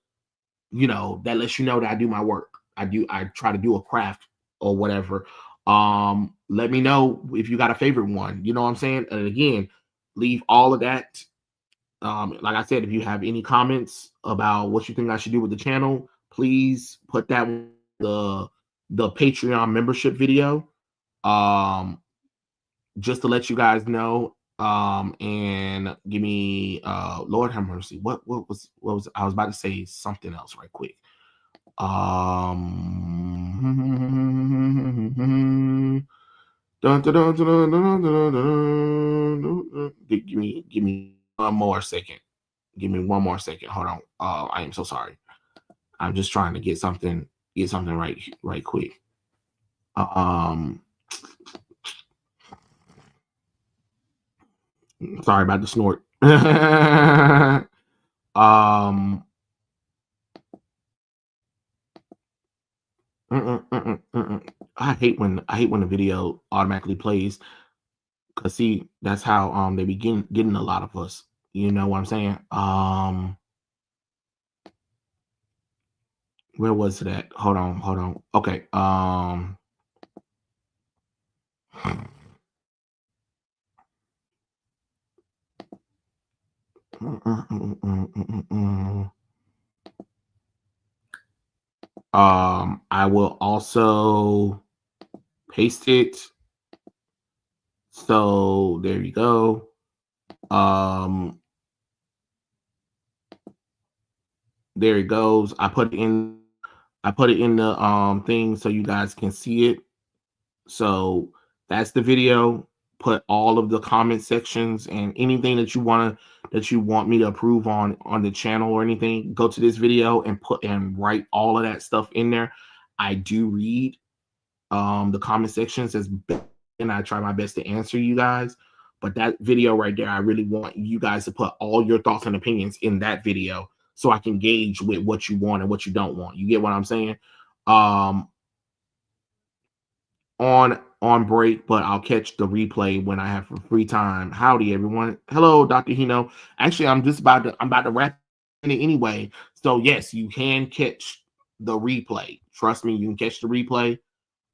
that lets you know that I do my work. I try to do a craft or whatever. Let me know if you got a favorite one. You know what I'm saying? And again, leave all of that. Like I said, if you have any comments about what you think I should do with the channel, please put that the Patreon membership video. Just to let you guys know. And give me Lord have mercy. What was I was about to say something else right quick. Give me one more second. Hold on. I am so sorry. I'm just trying to get something right quick. Sorry about the snort. I hate when the video automatically plays, because see, that's how they begin getting a lot of us. You know what I'm saying? Where was it at? Hold on. Okay. I will also paste it. So there you go. There it goes. I put it in the thing so you guys can see it. So that's the video. Put all of the comment sections and anything that you want me to approve on the channel or anything. Go to this video and write all of that stuff in there. I do read the comment sections and I try my best to answer you guys. But that video right there, I really want you guys to put all your thoughts and opinions in that video so I can gauge with what you want and what you don't want. You get what I'm saying? On break, but I'll catch the replay when I have free time. Howdy, everyone. Hello, Dr. Hino. Actually, I'm about to wrap it anyway. So yes, you can catch the replay. Trust me, you can catch the replay.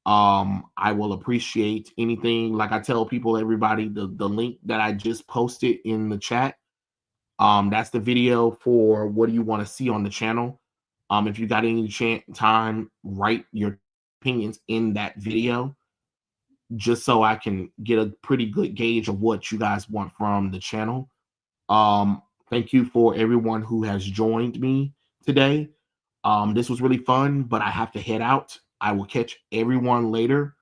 I will appreciate anything. Like I tell people, everybody, the link that I just posted in the chat. That's the video for what do you want to see on the channel. If you got any time, write your opinions in that video, just so I can get a pretty good gauge of what you guys want from the channel. Thank you for everyone who has joined me today. This was really fun, but I have to head out. I will catch everyone later.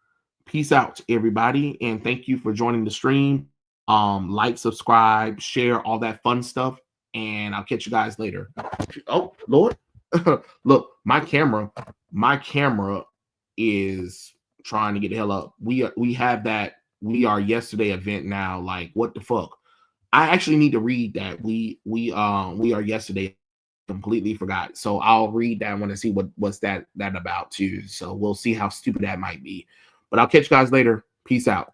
Peace out, everybody, and thank you for joining the stream. Like, subscribe, share, all that fun stuff, and I'll catch you guys later. Oh, Lord. Look, my camera is trying to get the hell up. We have that We Are Yesterday event now. Like, what the fuck? I actually need to read that. We Are Yesterday. Completely forgot. So I'll read that one and see what's that about too. So we'll see how stupid that might be. But I'll catch you guys later. Peace out.